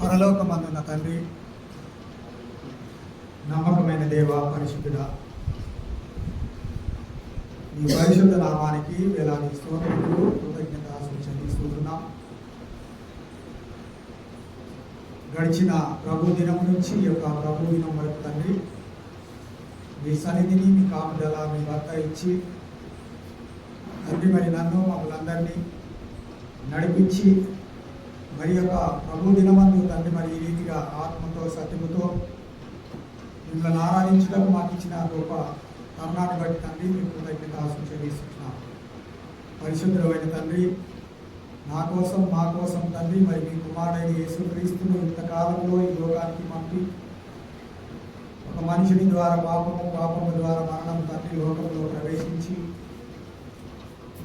పరలోకమందున్న తండ్రి, నమ్మకమైన దేవ, పరిశుద్ధుడా, ఈ పరిశుద్ధ నామానికి వేలాది స్తోత్రములు కృతజ్ఞతాస్తుతులు చెల్లిస్తున్నాం. గడిచిన ప్రభు దినం నుంచి ఈ యొక్క ప్రభు దినం వరకు తండ్రి, మీ సన్నిధిని, మీ కాపుదల, మీ భర్త ఇచ్చి తండ్రి మరి నన్ను మమ్మల్ందరినీ నడిపించి మరి యొక్క ప్రభు దినమందు తండ్రి మరి ఈ రీతిగా ఆత్మతో సత్యముతో మిమ్మల్ని ఆరాధించడానికి మాకు ఇచ్చిన గొప్ప తరుణాన్ని బట్టి తండ్రి మీకు కృతజ్ఞతాస్తుతులు చెల్లిస్తున్నాం. పరిశుద్ధుడైన తండ్రి, నా కోసం మా కోసం తండ్రి మరి మీ కుమారుడైన యేసుక్రీస్తును ఇంతకాలంలో ఈ లోకానికి పంపి ఒక మనుషుని ద్వారా పాపము ద్వారా మరణం తండ్రి లోకంలో ప్రవేశించి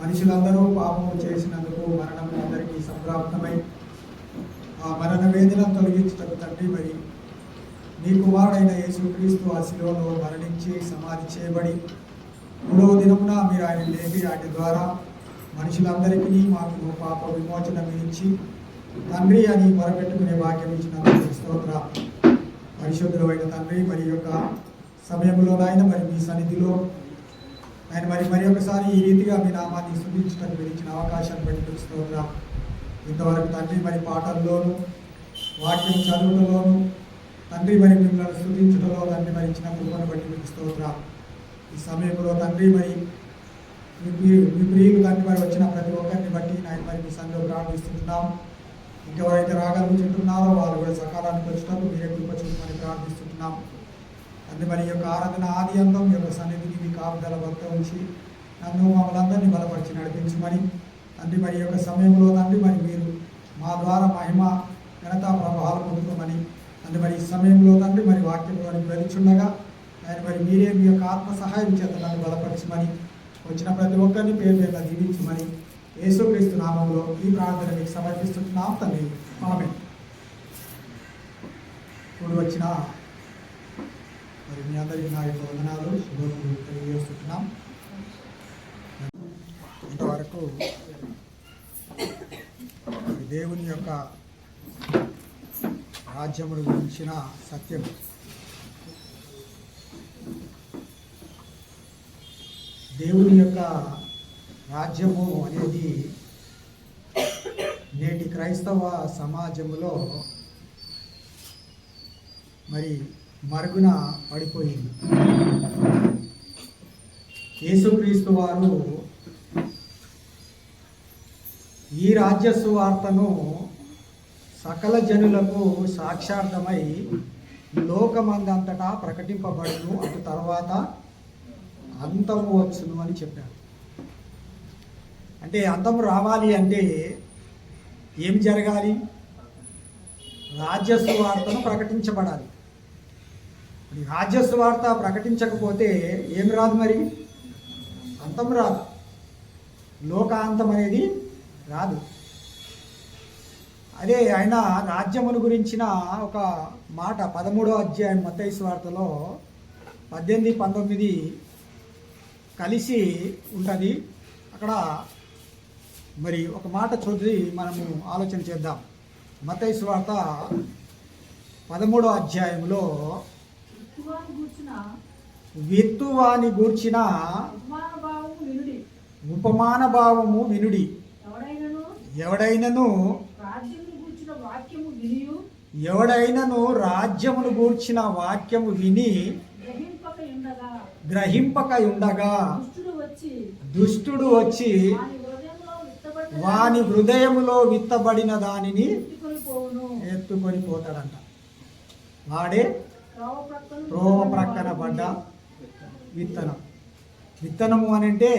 మనుషులందరూ పాపము చేసినందుకు మరణం అందరికీ సంప్రాప్తమై ఆ మరణ వేదన తొలగించుటకు తండ్రి మరి నీ కుమారుడైన యేసుక్రీస్తు ఆ శిలువలో మరణించి సమాధి చేయబడి మూడవ దినమున మీరు ఆయన లేపి ఆయన ద్వారా మనుషులందరికీ మాకు పాప విమోచన ఇచ్చి తండ్రి అని మొరపెట్టుకునే భాగ్యం ఇచ్చినందుకు స్తోత్ర. పరిశుద్ధుడైన తండ్రి, మరి యొక్క సమయంలోనైనా మరి మీ సన్నిధిలో ఆయన మరి ఒకసారి ఈ రీతిగా మీ నామాన్ని స్తుతించడానికి మీరు ఇచ్చిన అవకాశాన్ని బట్టి స్తోత్ర. ఇంతవరకు తండ్రి మరి పాటల్లోనూ వాక్యం చదువుటలోను తండ్రి మరి మిమ్మల్ని స్తుతించడంలో తండ్రి మరి ఇచ్చిన కృపను బట్టి మీకు స్తోత్ర. ఈ సమయంలో తండ్రి మరి మీ ప్రియులు తండ్రి మరి వచ్చిన ప్రతి ఒక్కరిని బట్టి ఆయన మరి మీ సన్నిధిలో ప్రార్థిస్తున్నాం. ఇంకెవరైతే రాగలుగుతుంటున్నారో వాళ్ళు కూడా సకాలానికి వచ్చినప్పుడు మీరే కృప చూపమని ప్రార్థిస్తున్నాం. తండ్రి మరి యొక్క ఆరాధన ఆది అంతం యొక్క సన్నిధిని మీ కాపుదల భక్త ఉంచి నన్ను మమ్మల్ందరినీ బలపరిచి నడిపించమని తండ్రి మరి యొక్క సమయంలో తండ్రి మరి మీరు మా ద్వారా మహిమ ఘనతా ప్రభావాలు పొందుకోమని తండ్రి మరి ఈ సమయంలో తండ్రి మరి వాక్యంలోని వెలుచుండగా ఆయన మరి మీరే మీ యొక్క ఆత్మ సహాయం చేత నన్ను బలపరచమని వచ్చిన ప్రతి ఒక్కరిని పేరు పేరుగా దీవించమని యేసుక్రీస్తు నామంలో ఈ ప్రార్థన మీకు సమర్పిస్తున్నాం తండ్రి, ఆమేన్. ఇప్పుడు వచ్చిన మరి మీ అందరికీ నా యొక్క వందనాలు, శుభములు తెలియజేస్తున్నాం. ఇంతవరకు దేవుని యొక్క రాజ్యమును గురించిన సత్యం, దేవుని యొక్క రాజ్యము అనేది నేటి క్రైస్తవ సమాజంలో మరి మరుగున పడిపోయింది. యేసుక్రీస్తు వారు ఈ రాజ్య సువార్తను సకల జనులకు సాక్షార్థమై లోకమందంతటా ప్రకటింపబడును, అటు తర్వాత అంతము వచ్చును అని చెప్పారు. అంటే అంతము రావాలి అంటే ఏం జరగాలి? రాజ్య సువార్తను ప్రకటించబడాలి. రాజ్య సువార్త ప్రకటించకపోతే ఏం రాదు, మరి అంతం రాదు, లోకాంతం అనేది రాదు. అదే ఆయన రాజ్యమును గురించిన ఒక మాట 13వ అధ్యాయం మత్తయి సువార్తలో 18, 19 కలిసి ఉంటుంది. అక్కడ మరి ఒక మాట చదివి మనము ఆలోచన చేద్దాం. మత్తయి సువార్త 13వ అధ్యాయంలో విత్తువాని గూర్చిన ఉపమాన భావము వినుడి. ఎవడైనను రాజ్యమును గూర్చిన వాక్యము విని గ్రహింపక ఉండగా దుష్టుడు వచ్చి వాని హృదయములో విత్తబడిన దానిని ఎత్తుకొని పోతాడంట. వాడే త్రోవ ప్రక్కన పడ్డ విత్తనం. విత్తనము అని అంటే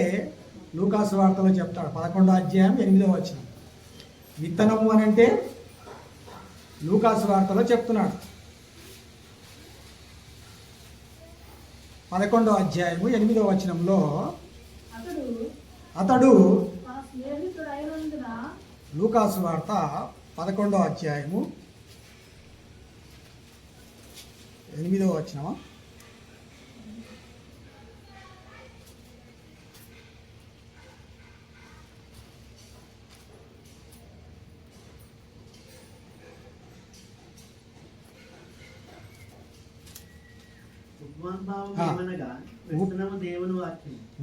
లూకాసు వార్తలో చెప్తాడు, 11వ అధ్యాయం 8వ వచనం. విత్తనము అని అంటే లూకాసు వార్తలో చెప్తున్నాడు. 11వ అధ్యాయము 8వ వచనంలో అతడు లూకాసు వార్త 11వ అధ్యాయము 8వ వచనమా?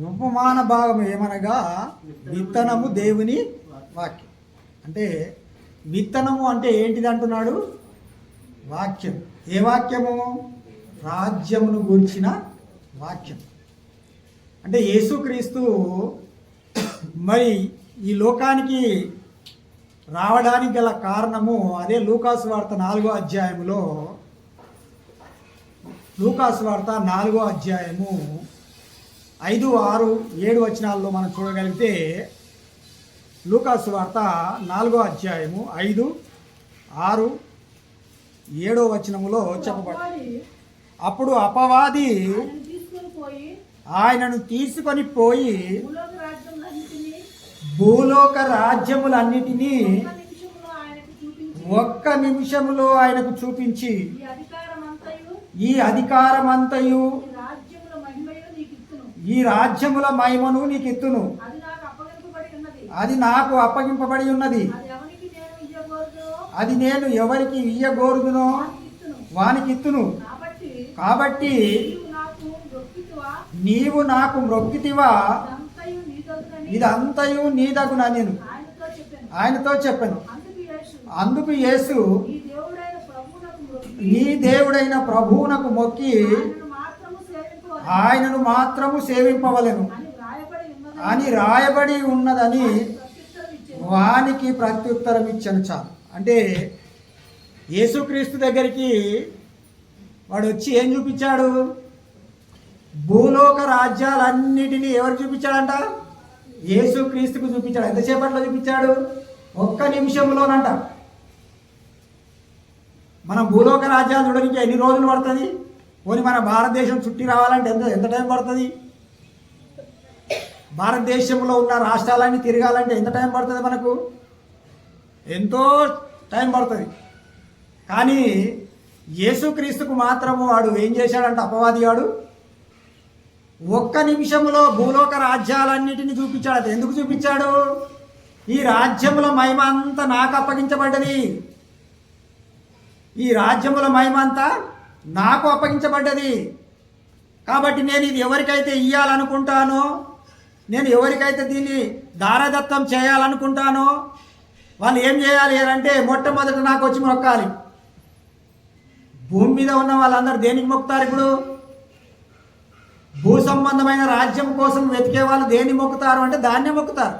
ఉపమాన భాగం ఏమనగా విత్తనము దేవుని వాక్యం. అంటే విత్తనము అంటే ఏంటిది అంటున్నాడు? వాక్యం. ఏ వాక్యము? రాజ్యమును గురించిన వాక్యం. అంటే యేసుక్రీస్తు మరి ఈ లోకానికి రావడానికి గల కారణము అదే లూకాసు వార్త 4వ అధ్యాయములో, లూకాసు వార్త 4వ అధ్యాయము 5, 6, 7 వచనాల్లో మనం చూడగలిగితే, లూకాసు వార్త 4వ అధ్యాయము 5, 6, 7 వచనములో చెప్పబడి, అప్పుడు అపవాది ఆయనను తీసుకొని పోయి భూలోక రాజ్యములన్నిటినీ ఒక్క నిమిషములో ఆయనకు చూపించి, ఈ అధికారమంతయు ఈ రాజ్యముల మహిమను నీకు ఇత్తును, అది నాకు అప్పగింపబడి ఉన్నది, అది నేను ఎవరికి ఇయ్యగోరుదునో వానికి ఇత్తును. కాబట్టి నీవు నాకు మ్రొక్కితివా, ఇదంతయు నీదగున నేను ఆయనతో చెప్పాను. అందుకు యేసు, నీ దేవుడైన ప్రభువునకు మొక్కి ఆయనను మాత్రము సేవింపవలెను అని రాయబడి ఉన్నదని వానికి ప్రత్యుత్తరం ఇచ్చాను. చాలు. అంటే యేసుక్రీస్తు దగ్గరికి వాడు వచ్చి ఏం చూపించాడు? భూలోక రాజ్యాలన్నిటినీ ఎవరు చూపించాడంట? యేసుక్రీస్తుకు చూపించాడు. ఎంతసేపట్లో చూపించాడు? ఒక్క నిమిషంలోనంట. మనం భూలోక రాజ్యాలు చూడడానికి ఎన్ని రోజులు పడుతుంది? పోనీ మన భారతదేశం చుట్టి రావాలంటే ఎంత టైం పడుతుంది? భారతదేశంలో ఉన్న రాష్ట్రాలన్నీ తిరగాలంటే ఎంత టైం పడుతుంది? మనకు ఎంతో టైం పడుతుంది. కానీ యేసుక్రీస్తుకు మాత్రము వాడు ఏం చేశాడంట? అపవాది వాడు ఒక్క నిమిషంలో భూలోక రాజ్యాలన్నిటిని చూపించాడు. ఎందుకు చూపించాడు? ఈ రాజ్యముల మహిమ అంతా నాకు అప్పగించబడ్డది, ఈ రాజ్యముల మహిమ అంతా నాకు అప్పగించబడ్డది. కాబట్టి నేను ఇది ఎవరికైతే ఇయ్యాలనుకుంటానో, నేను ఎవరికైతే దీన్ని దారదత్తం చేయాలనుకుంటానో వాళ్ళు ఏం చేయాలి అంటే మొట్టమొదట నాకు వచ్చి మొక్కాలి. భూమి మీద ఉన్న వాళ్ళందరూ దేనికి మొక్కుతారు? ఇప్పుడు భూ సంబంధమైన రాజ్యం కోసం వెతికే వాళ్ళు దేన్ని మొక్కుతారు అంటే దాన్నే మొక్కుతారు.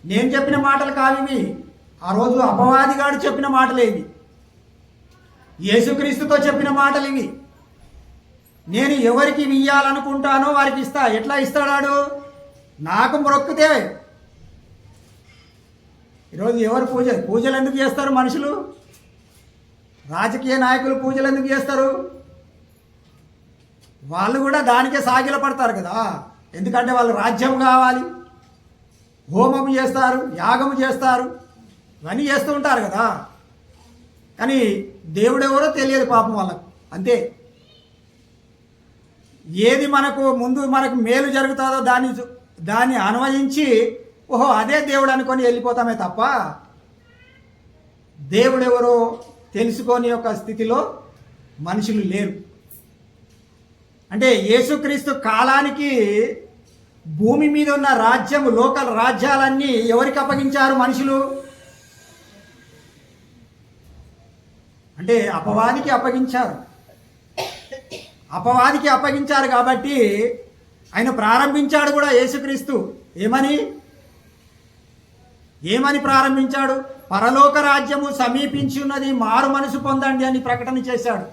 నేను చెప్పిన మాటలు కావివి, ఆ రోజు అపవాదిగాడు చెప్పిన మాటలు ఇవి, యేసుక్రీస్తుతో చెప్పిన మాటలు ఇవి. నేను ఎవరికి ఇయ్యాలనుకుంటానో వారికి ఇస్తా. ఎట్లా ఇస్తాడాడు? నాకు మొక్కితే. ఈరోజు ఎవరు పూజలు ఎందుకు చేస్తారు? మనుషులు, రాజకీయ నాయకులు పూజలు ఎందుకు చేస్తారు? వాళ్ళు కూడా దానికే సాగిల పడతారు కదా. ఎందుకంటే వాళ్ళు రాజ్యం కావాలి, హోమం చేస్తారు, యాగము చేస్తారు, ఇవన్నీ చేస్తూ ఉంటారు కదా. కానీ దేవుడెవరో తెలియదు పాపం వాళ్ళకు. అంతే. ఏది మనకు మేలు జరుగుతుందో దాన్ని అన్వయించి ఓహో అదే దేవుడు అనుకొని వెళ్ళిపోతామే తప్ప దేవుడెవరో తెలుసుకొని యొక్క స్థితిలో మనుషులు లేరు. అంటే యేసుక్రీస్తు కాలానికి భూమి మీద ఉన్న రాజ్యము, లోకల్ రాజ్యాలన్నీ ఎవరికి అప్పగించారు? మనుషులు. అంటే అపవాదికి అప్పగించారు. అపవాదికి అప్పగించారు కాబట్టి ఆయన ప్రారంభించాడు కూడా యేసుక్రీస్తు. ఏమని ప్రారంభించాడు? పరలోక రాజ్యము సమీపించి ఉన్నది, మారు మనసు పొందండి అని ప్రకటన చేశాడు.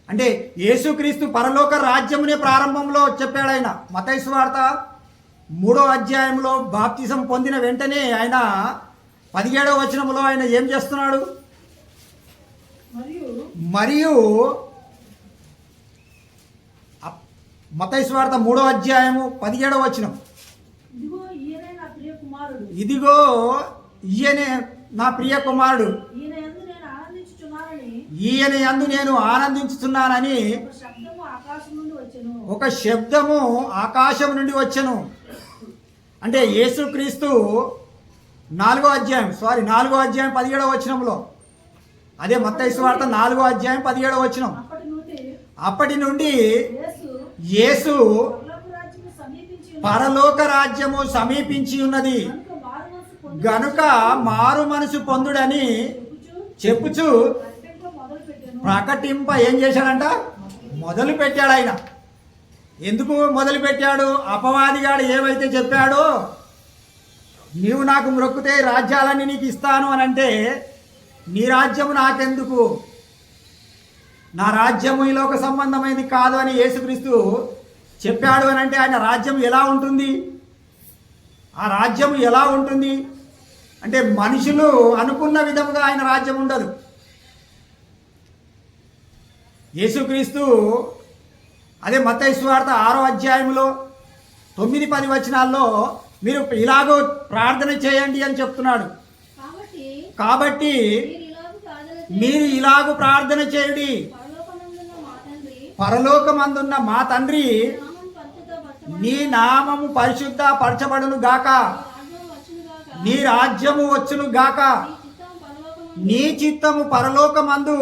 అంటే యేసుక్రీస్తు పరలోక రాజ్యమునే ప్రారంభంలో చెప్పాడు ఆయన. మత్తయి సువార్త 3వ అధ్యాయంలో బాప్తిజం పొందిన వెంటనే ఆయన 17వ వచనంలో ఆయన ఏం చేస్తున్నాడు? మరియు మత్తయి సువార్త 3వ అధ్యాయము 17వ వచనం, ఇదిగో ఈయనే నా ప్రియ కుమారుడు, ఈయన యందు నేను ఆనందించుతున్నానని ఒక శబ్దము ఆకాశం నుండి వచ్చెను. అంటే యేసుక్రీస్తు 4వ అధ్యాయం 17వ వచనంలో, అదే మత్తయి సువార్త 4వ అధ్యాయం 17వ వచనం, అప్పటి నుండి యేసు యేసు పరలోక రాజ్యము సమీపించి ఉన్నది. పరలోక రాజ్యము సమీపించి ఉన్నది కనుక మారు మనసు పొందుడని గనుక మారు మనసు పొందుడని చెప్పుచు ప్రకటింప మొదలుపెట్టెను. ప్రకటింప ఏం చేశాడంట? మొదలు పెట్టాడు. ఆయన ఎందుకు మొదలు పెట్టాడు? అపవాదిగాడు ఏవైతే చెప్పాడో, నీవు నాకు మ్రొక్కితే రాజ్యాలన్నీ నీకు ఇస్తాను అని అంటే, నీ రాజ్యము నాకెందుకు, నా రాజ్యము ఈ లోక సంబంధమైనది కాదు అని యేసుక్రీస్తు చెప్పాడు అని అంటే, ఆయన రాజ్యం ఎలా ఉంటుంది? ఆ రాజ్యం ఎలా ఉంటుంది అంటే, మనుషులు అనుకున్న విధముగా ఆయన రాజ్యం ఉండదు. యేసుక్రీస్తు అదే మత్తయి సువార్త 6వ అధ్యాయంలో 9-10 వచనాల్లో మీరు ఇలాగో ప్రార్థన చేయండి అని చెప్తున్నాడు. కాబట్టి మీరు ఇలాగూ ప్రార్థన చేయండి. పరలోకమందున్న మా తండ్రి, నీ నామము పరిశుద్ధ పరచబడును గాక, నీ రాజ్యము వచ్చును గాక, నీ చిత్తము పరలోకమందు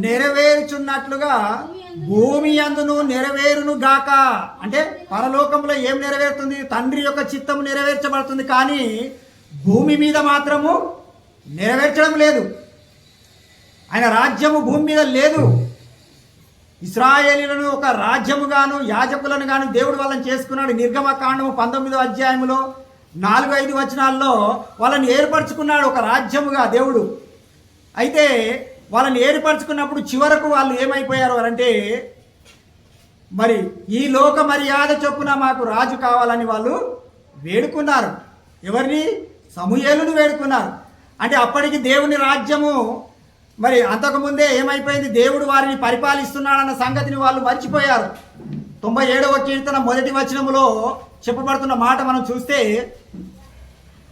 నెరవేరుచున్నట్లుగా భూమి అందును నెరవేరును గాక. అంటే పరలోకంలో ఏం నెరవేరుతుంది? తండ్రి యొక్క చిత్తము నెరవేర్చబడుతుంది, కానీ భూమి మీద మాత్రము నెరవేర్చడం లేదు. ఆయన రాజ్యము భూమి మీద లేదు. ఇశ్రాయేలీయులను ఒక రాజ్యముగాను యాజకులను గాను దేవుడు వాళ్ళని చేసుకున్నాడు. నిర్గమకాండము 19వ అధ్యాయంలో 4-5 వచనాల్లో వాళ్ళని ఏర్పరచుకున్నాడు ఒక రాజ్యముగా దేవుడు. అయితే వాళ్ళని ఏర్పరచుకున్నప్పుడు చివరకు వాళ్ళు ఏమైపోయారు అంటే, మరి ఈ లోక మర్యాద చొప్పున మాకు రాజు కావాలని వాళ్ళు వేడుకున్నారు. ఎవరిని? సమూయేలును వేడుకున్నారు. అంటే అప్పటికి దేవుని రాజ్యము మరి అంతకుముందే ఏమైపోయింది? దేవుడు వారిని పరిపాలిస్తున్నాడన్న సంగతిని వాళ్ళు మర్చిపోయారు. 97వ కీర్తన 1వ వచనములో చెప్పబడుతున్న మాట మనం చూస్తే,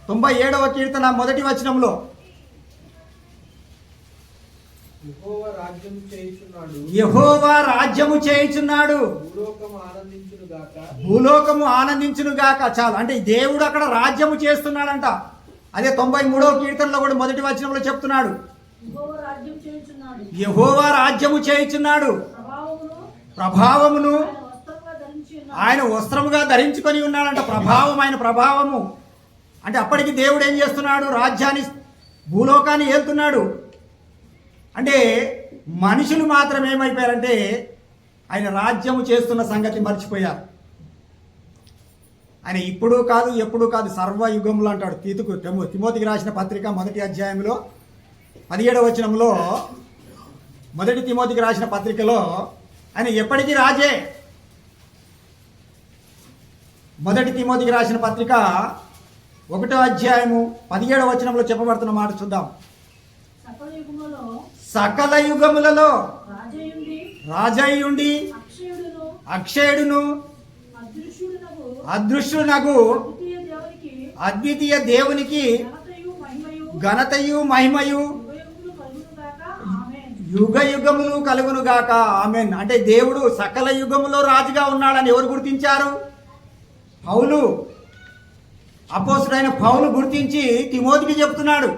97వ కీర్తన 1వ వచనంలో, యెహోవా రాజ్యము చేయుచున్నాడు, యెహోవా రాజ్యము చేయుచున్నాడు, భూలోకము ఆనందించును గాక, భూలోకము ఆనందించును గాక. చాలు, అంటే దేవుడు అక్కడ రాజ్యము చేస్తున్నాడంట. అదే 93వ కీర్తనలో కూడా 1వ వచనంలో చెప్తున్నాడు, యెహోవా రాజ్యం చేయుచున్నాడు, యెహోవా రాజ్యము చేయుచున్నాడు, ప్రభావమును ఆయన వస్త్రముగా ధరించుకొని ఉన్నాడంట. ప్రభావం, ఆయన ప్రభావము. అంటే అప్పటికి దేవుడు ఏం చేస్తున్నాడు? రాజ్యాన్ని, భూలోకాన్ని ఏలుతున్నాడు. అంటే మనుషులు మాత్రం ఏమైపోయారంటే ఆయన రాజ్యము చేస్తున్న సంగతి మర్చిపోయారు. ఆయన ఇప్పుడు కాదు, ఎప్పుడు కాదు, సర్వయుగంలో అంటాడు. తిమోతికి రాసిన పత్రిక 1వ అధ్యాయంలో 17వ వచనంలో, 1 తిమోతికి రాసిన పత్రికలో ఆయన ఎప్పటికీ రాజే. 1 తిమోతికి రాసిన పత్రిక 1వ అధ్యాయము 17వ వచనంలో చెప్పబడుతున్న మాట చూద్దాం. సకల యుగములలో రాజయ్యుండి అక్షయుడును అదృశ్యునగు అద్వితీయ దేవునికి ఘనతయు మహిమయు యుగ యుగములు కలుగును గాక. ఆమేన్. అంటే దేవుడు సకల యుగములో రాజుగా ఉన్నాడని ఎవరు గుర్తించారు? పౌలు, అపోస్తుడైన పౌలు గుర్తించి తిమోతికి చెప్తున్నాడు.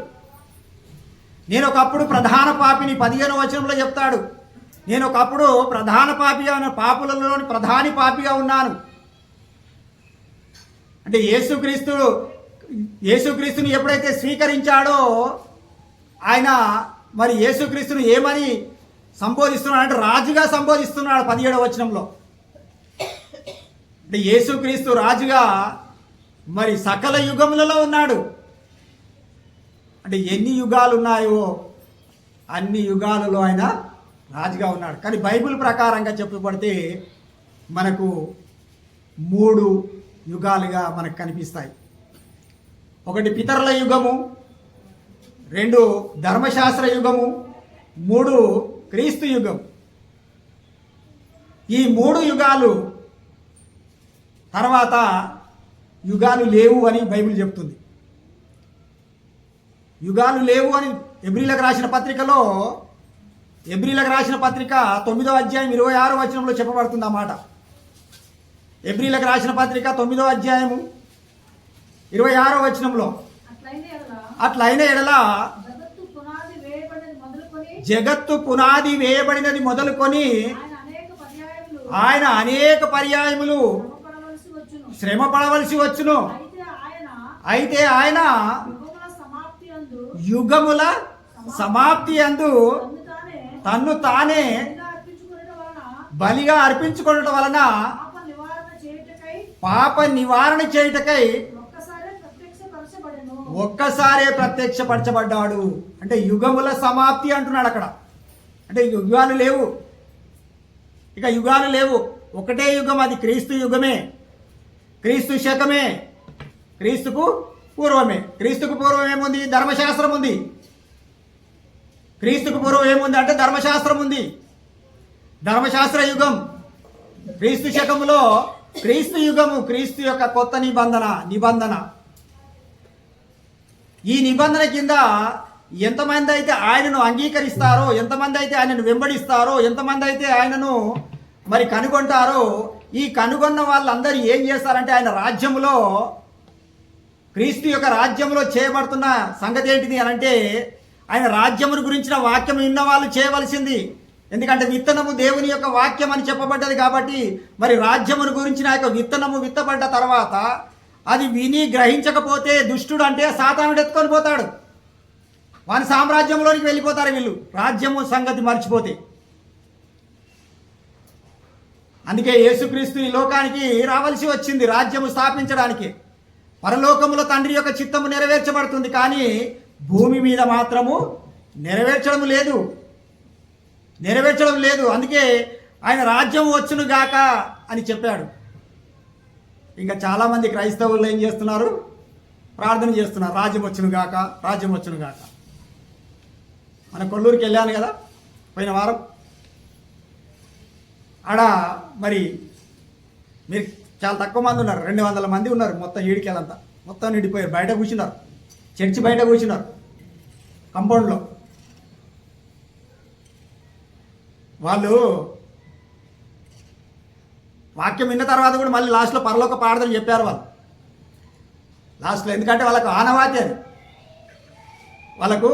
నేను ఒకప్పుడు ప్రధాన పాపిని, 15వ వచనంలో చెప్తాడు. నేను ఒకప్పుడు ప్రధాన పాపిగా ఉన్న పాపులలోని ప్రధాని పాపిగా ఉన్నాను. అంటే యేసుక్రీస్తుని ఎప్పుడైతే స్వీకరించాడో ఆయన మరి యేసుక్రీస్తును ఏమని సంబోధిస్తున్నాడు అంటే రాజుగా సంబోధిస్తున్నాడు 17వ వచనంలో. అంటే యేసుక్రీస్తు రాజుగా మరి సకల యుగములలో ఉన్నాడు. అంటే ఎన్ని యుగాలు ఉన్నాయో అన్ని యుగాలలో ఆయన రాజుగా ఉన్నాడు. కానీ బైబిల్ ప్రకారంగా చెప్పబడితే మనకు 3 యుగాలుగా మనకు కనిపిస్తాయి. ఒకటి పితరుల యుగము, 2 ధర్మశాస్త్ర యుగము, 3 క్రీస్తు యుగం. ఈ 3 యుగాలు తర్వాత యుగాలు లేవు అని బైబిల్ చెప్తుంది. యుగాలు లేవు అని ఎబ్రీలకు రాసిన పత్రికలో, ఎబ్రీలకు రాసిన పత్రిక 9వ అధ్యాయం 26వ వచనంలో చెప్పబడుతుంది ఆ మాట. ఎబ్రీలకు రాసిన పత్రిక 9వ అధ్యాయము 26వ వచనంలో, అట్లైన ఎడల జగత్తు పునాది వేయబడినది మొదలుకొని ఆయన అనేక పర్యాయములు శ్రమపడవలసి వచ్చును. శ్రమ పడవలసి వచ్చును. అయితే ఆయన అయితే ఆయన యుగముల సమాప్తి యందు యుగముల సమాప్తి యందు తన్ను తానే తన్ను తానే బలిగా అర్పించుకొనుట వలన బలిగా అర్పించుకోవడం వలన పాప నివారణ చేయుటకై పాప నివారణ చేయుటకై ఒక్కసారే ప్రత్యక్షపరచబడెను. అంటే యుగముల సమాప్తి అంటున్నాడు అక్కడ. అంటే యుగాలు లేవు, ఇక యుగాలు లేవు. ఒకటే యుగం, అది క్రీస్తు యుగమే, క్రీస్తు శకమే, క్రీస్తుకు పూర్వమే. క్రీస్తుకు పూర్వం ఏముంది? ధర్మశాస్త్రం ఉంది. క్రీస్తుకు పూర్వం ఏముంది అంటే ధర్మశాస్త్రం ఉంది. ధర్మశాస్త్ర యుగం. క్రీస్తు శకములో క్రీస్తు యుగము, క్రీస్తు యొక్క కొత్త నిబంధన. ఈ నిబంధన కింద ఎంతమంది అయితే ఆయనను అంగీకరిస్తారో, ఎంతమంది అయితే ఆయనను వెంబడిస్తారో, ఎంతమంది అయితే ఆయనను మరి కనుగొంటారో, ఈ కనుగొన్న వాళ్ళందరూ ఏం చేస్తారంటే ఆయన రాజ్యములో, క్రీస్తు యొక్క రాజ్యంలో చేయబడుతున్న సంగతి ఏంటిది అని అంటే ఆయన రాజ్యమును గురించిన వాక్యం విన్న వాళ్ళు చేయవలసింది. ఎందుకంటే విత్తనము దేవుని యొక్క వాక్యం అని చెప్పబడ్డది కాబట్టి, మరి రాజ్యమును గురించిన యొక్క విత్తనము విత్తబడ్డ తర్వాత అది విని గ్రహించకపోతే దుష్టుడు అంటే సాతానుడు ఎత్తుకొని పోతాడు. వాని సామ్రాజ్యంలోనికి వెళ్ళిపోతారు వీళ్ళు, రాజ్యము సంగతి మర్చిపోతే. అందుకే యేసుక్రీస్తు ఈ లోకానికి రావాల్సి వచ్చింది రాజ్యము స్థాపించడానికి. పరలోకములో తండ్రి యొక్క చిత్తము నెరవేర్చబడుతుంది, కానీ భూమి మీద మాత్రము నెరవేర్చడం లేదు. అందుకే ఆయన రాజ్యం వచ్చును గాక అని చెప్పాడు. ఇంకా చాలామంది క్రైస్తవులు ఏం చేస్తున్నారు? ప్రార్థన చేస్తున్నారు, రాజ్యం వచ్చును గాక, రాజ్యం వచ్చును గాక. మన కొల్లూరుకి వెళ్ళాను కదా పోయిన వారం. ఆడ మరి మీరు చాలా తక్కువ మంది ఉన్నారు, 200 మంది ఉన్నారు మొత్తం. ఈడికెళ్ళంతా మొత్తం నిండిపోయారు. బయట కూర్చున్నారు, చర్చి బయట కూర్చున్నారు కంపౌండ్లో. వాళ్ళు వాక్యం విన్న తర్వాత కూడా మళ్ళీ లాస్ట్లో పరలోక ప్రార్థన చెప్పారు వాళ్ళు లాస్ట్లో. ఎందుకంటే వాళ్ళకు ఆనవాతి అది, వాళ్ళకు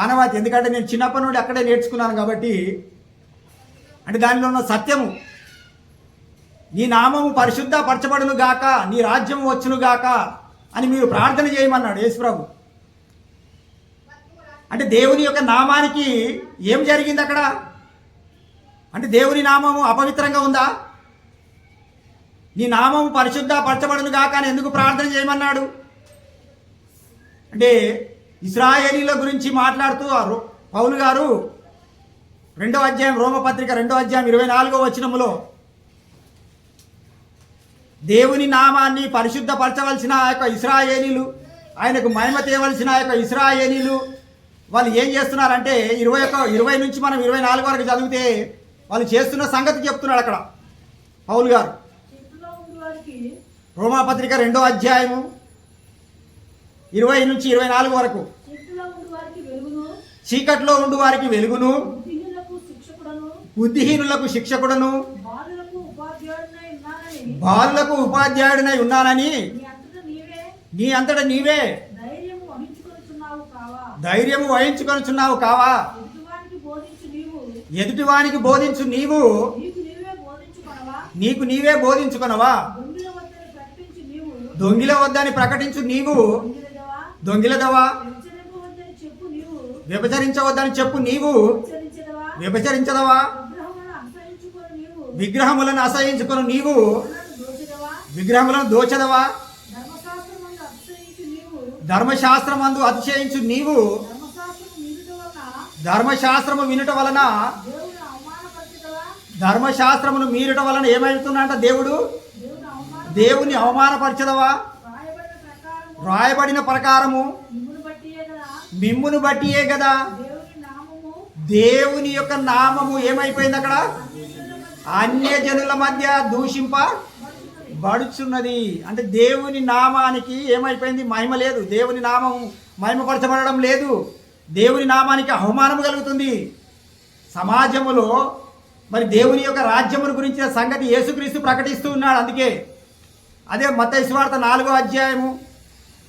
ఆనవాతి. ఎందుకంటే నేను చిన్నప్పటి నుండి అక్కడే నేర్చుకున్నాను కాబట్టి. అంటే దానిలో ఉన్న సత్యము, నీ నామము పరిశుద్ధ పరచబడును గాక, నీ రాజ్యము వచ్చును గాక అని మీరు ప్రార్థన చేయమన్నాడు యేసుప్రభు. అంటే దేవుని యొక్క నామానికి ఏం జరిగింది అక్కడ? అంటే దేవుని నామము అపవిత్రంగా ఉందా? నీ నామము పరిశుద్ధ పరచబడును గాక అని ఎందుకు ప్రార్థన చేయమన్నాడు? అంటే ఇశ్రాయేలీల గురించి మాట్లాడుతూ పౌలు గారు 2వ అధ్యాయం, రోమపత్రిక 2వ అధ్యాయం 24వ వచనములో దేవుని నామాన్ని పరిశుద్ధపరచవలసిన ఆ యొక్క ఇశ్రాయేలీలు, ఆయనకు మహిమ తేవలసిన ఆ యొక్క ఇశ్రాయేలీలు వాళ్ళు ఏం చేస్తున్నారంటే 20 నుంచి మనం 24 వరకు చదివితే వాళ్ళు చేస్తున్న సంగతి చెప్తున్నాడు అక్కడ పౌలు గారు. రోమాపత్రిక 2వ అధ్యాయము 20 నుంచి 24 వరకు. చీకట్లో ఉండు వారికి వెలుగును, బుద్ధిహీనులకు శిక్షకుడను, బాలులకు ఉపాధ్యాయుడినై ఉన్నానని నీ అంతట నీవే ధైర్యము వహించుకొనుచున్నావు కావా? ఎదుటివానికి బోధించు నీవు నీకు నీవే బోధించుకొనవా? దొంగిల వద్దని ప్రకటించు నీవు దొంగిలదవా? వ్యభిచరించవద్దని చెప్పు నీవు వ్యభిచరించదవా? విగ్రహములను అసహించుకొను నీవు విగ్రహములను దోచదవా? ధర్మశాస్త్రమందు అతిశయించు నీవు ధర్మశాస్త్రము వినుట వలన ధర్మశాస్త్రమును మీరుట వలన ఏమవుతుందంట? దేవుని అవమానపరచదవా? రాయబడిన ప్రకారము మిమ్మును బట్టియే కదా దేవుని యొక్క నామము ఏమైపోయింది అక్కడ? అన్యజనుల మధ్య దూషింపబడుచున్నది. అంటే దేవుని నామానికి ఏమైపోయింది? మహిమ లేదు. దేవుని నామము మహిమపరచబడడం లేదు. దేవుని నామానికి అవమానం కలుగుతుంది సమాజములో. మరి దేవుని యొక్క రాజ్యమును గురించిన సంగతి యేసుక్రీస్తు ప్రకటిస్తూ ఉన్నాడు. అందుకే అదే మత్తయి సువార్త 4వ అధ్యాయము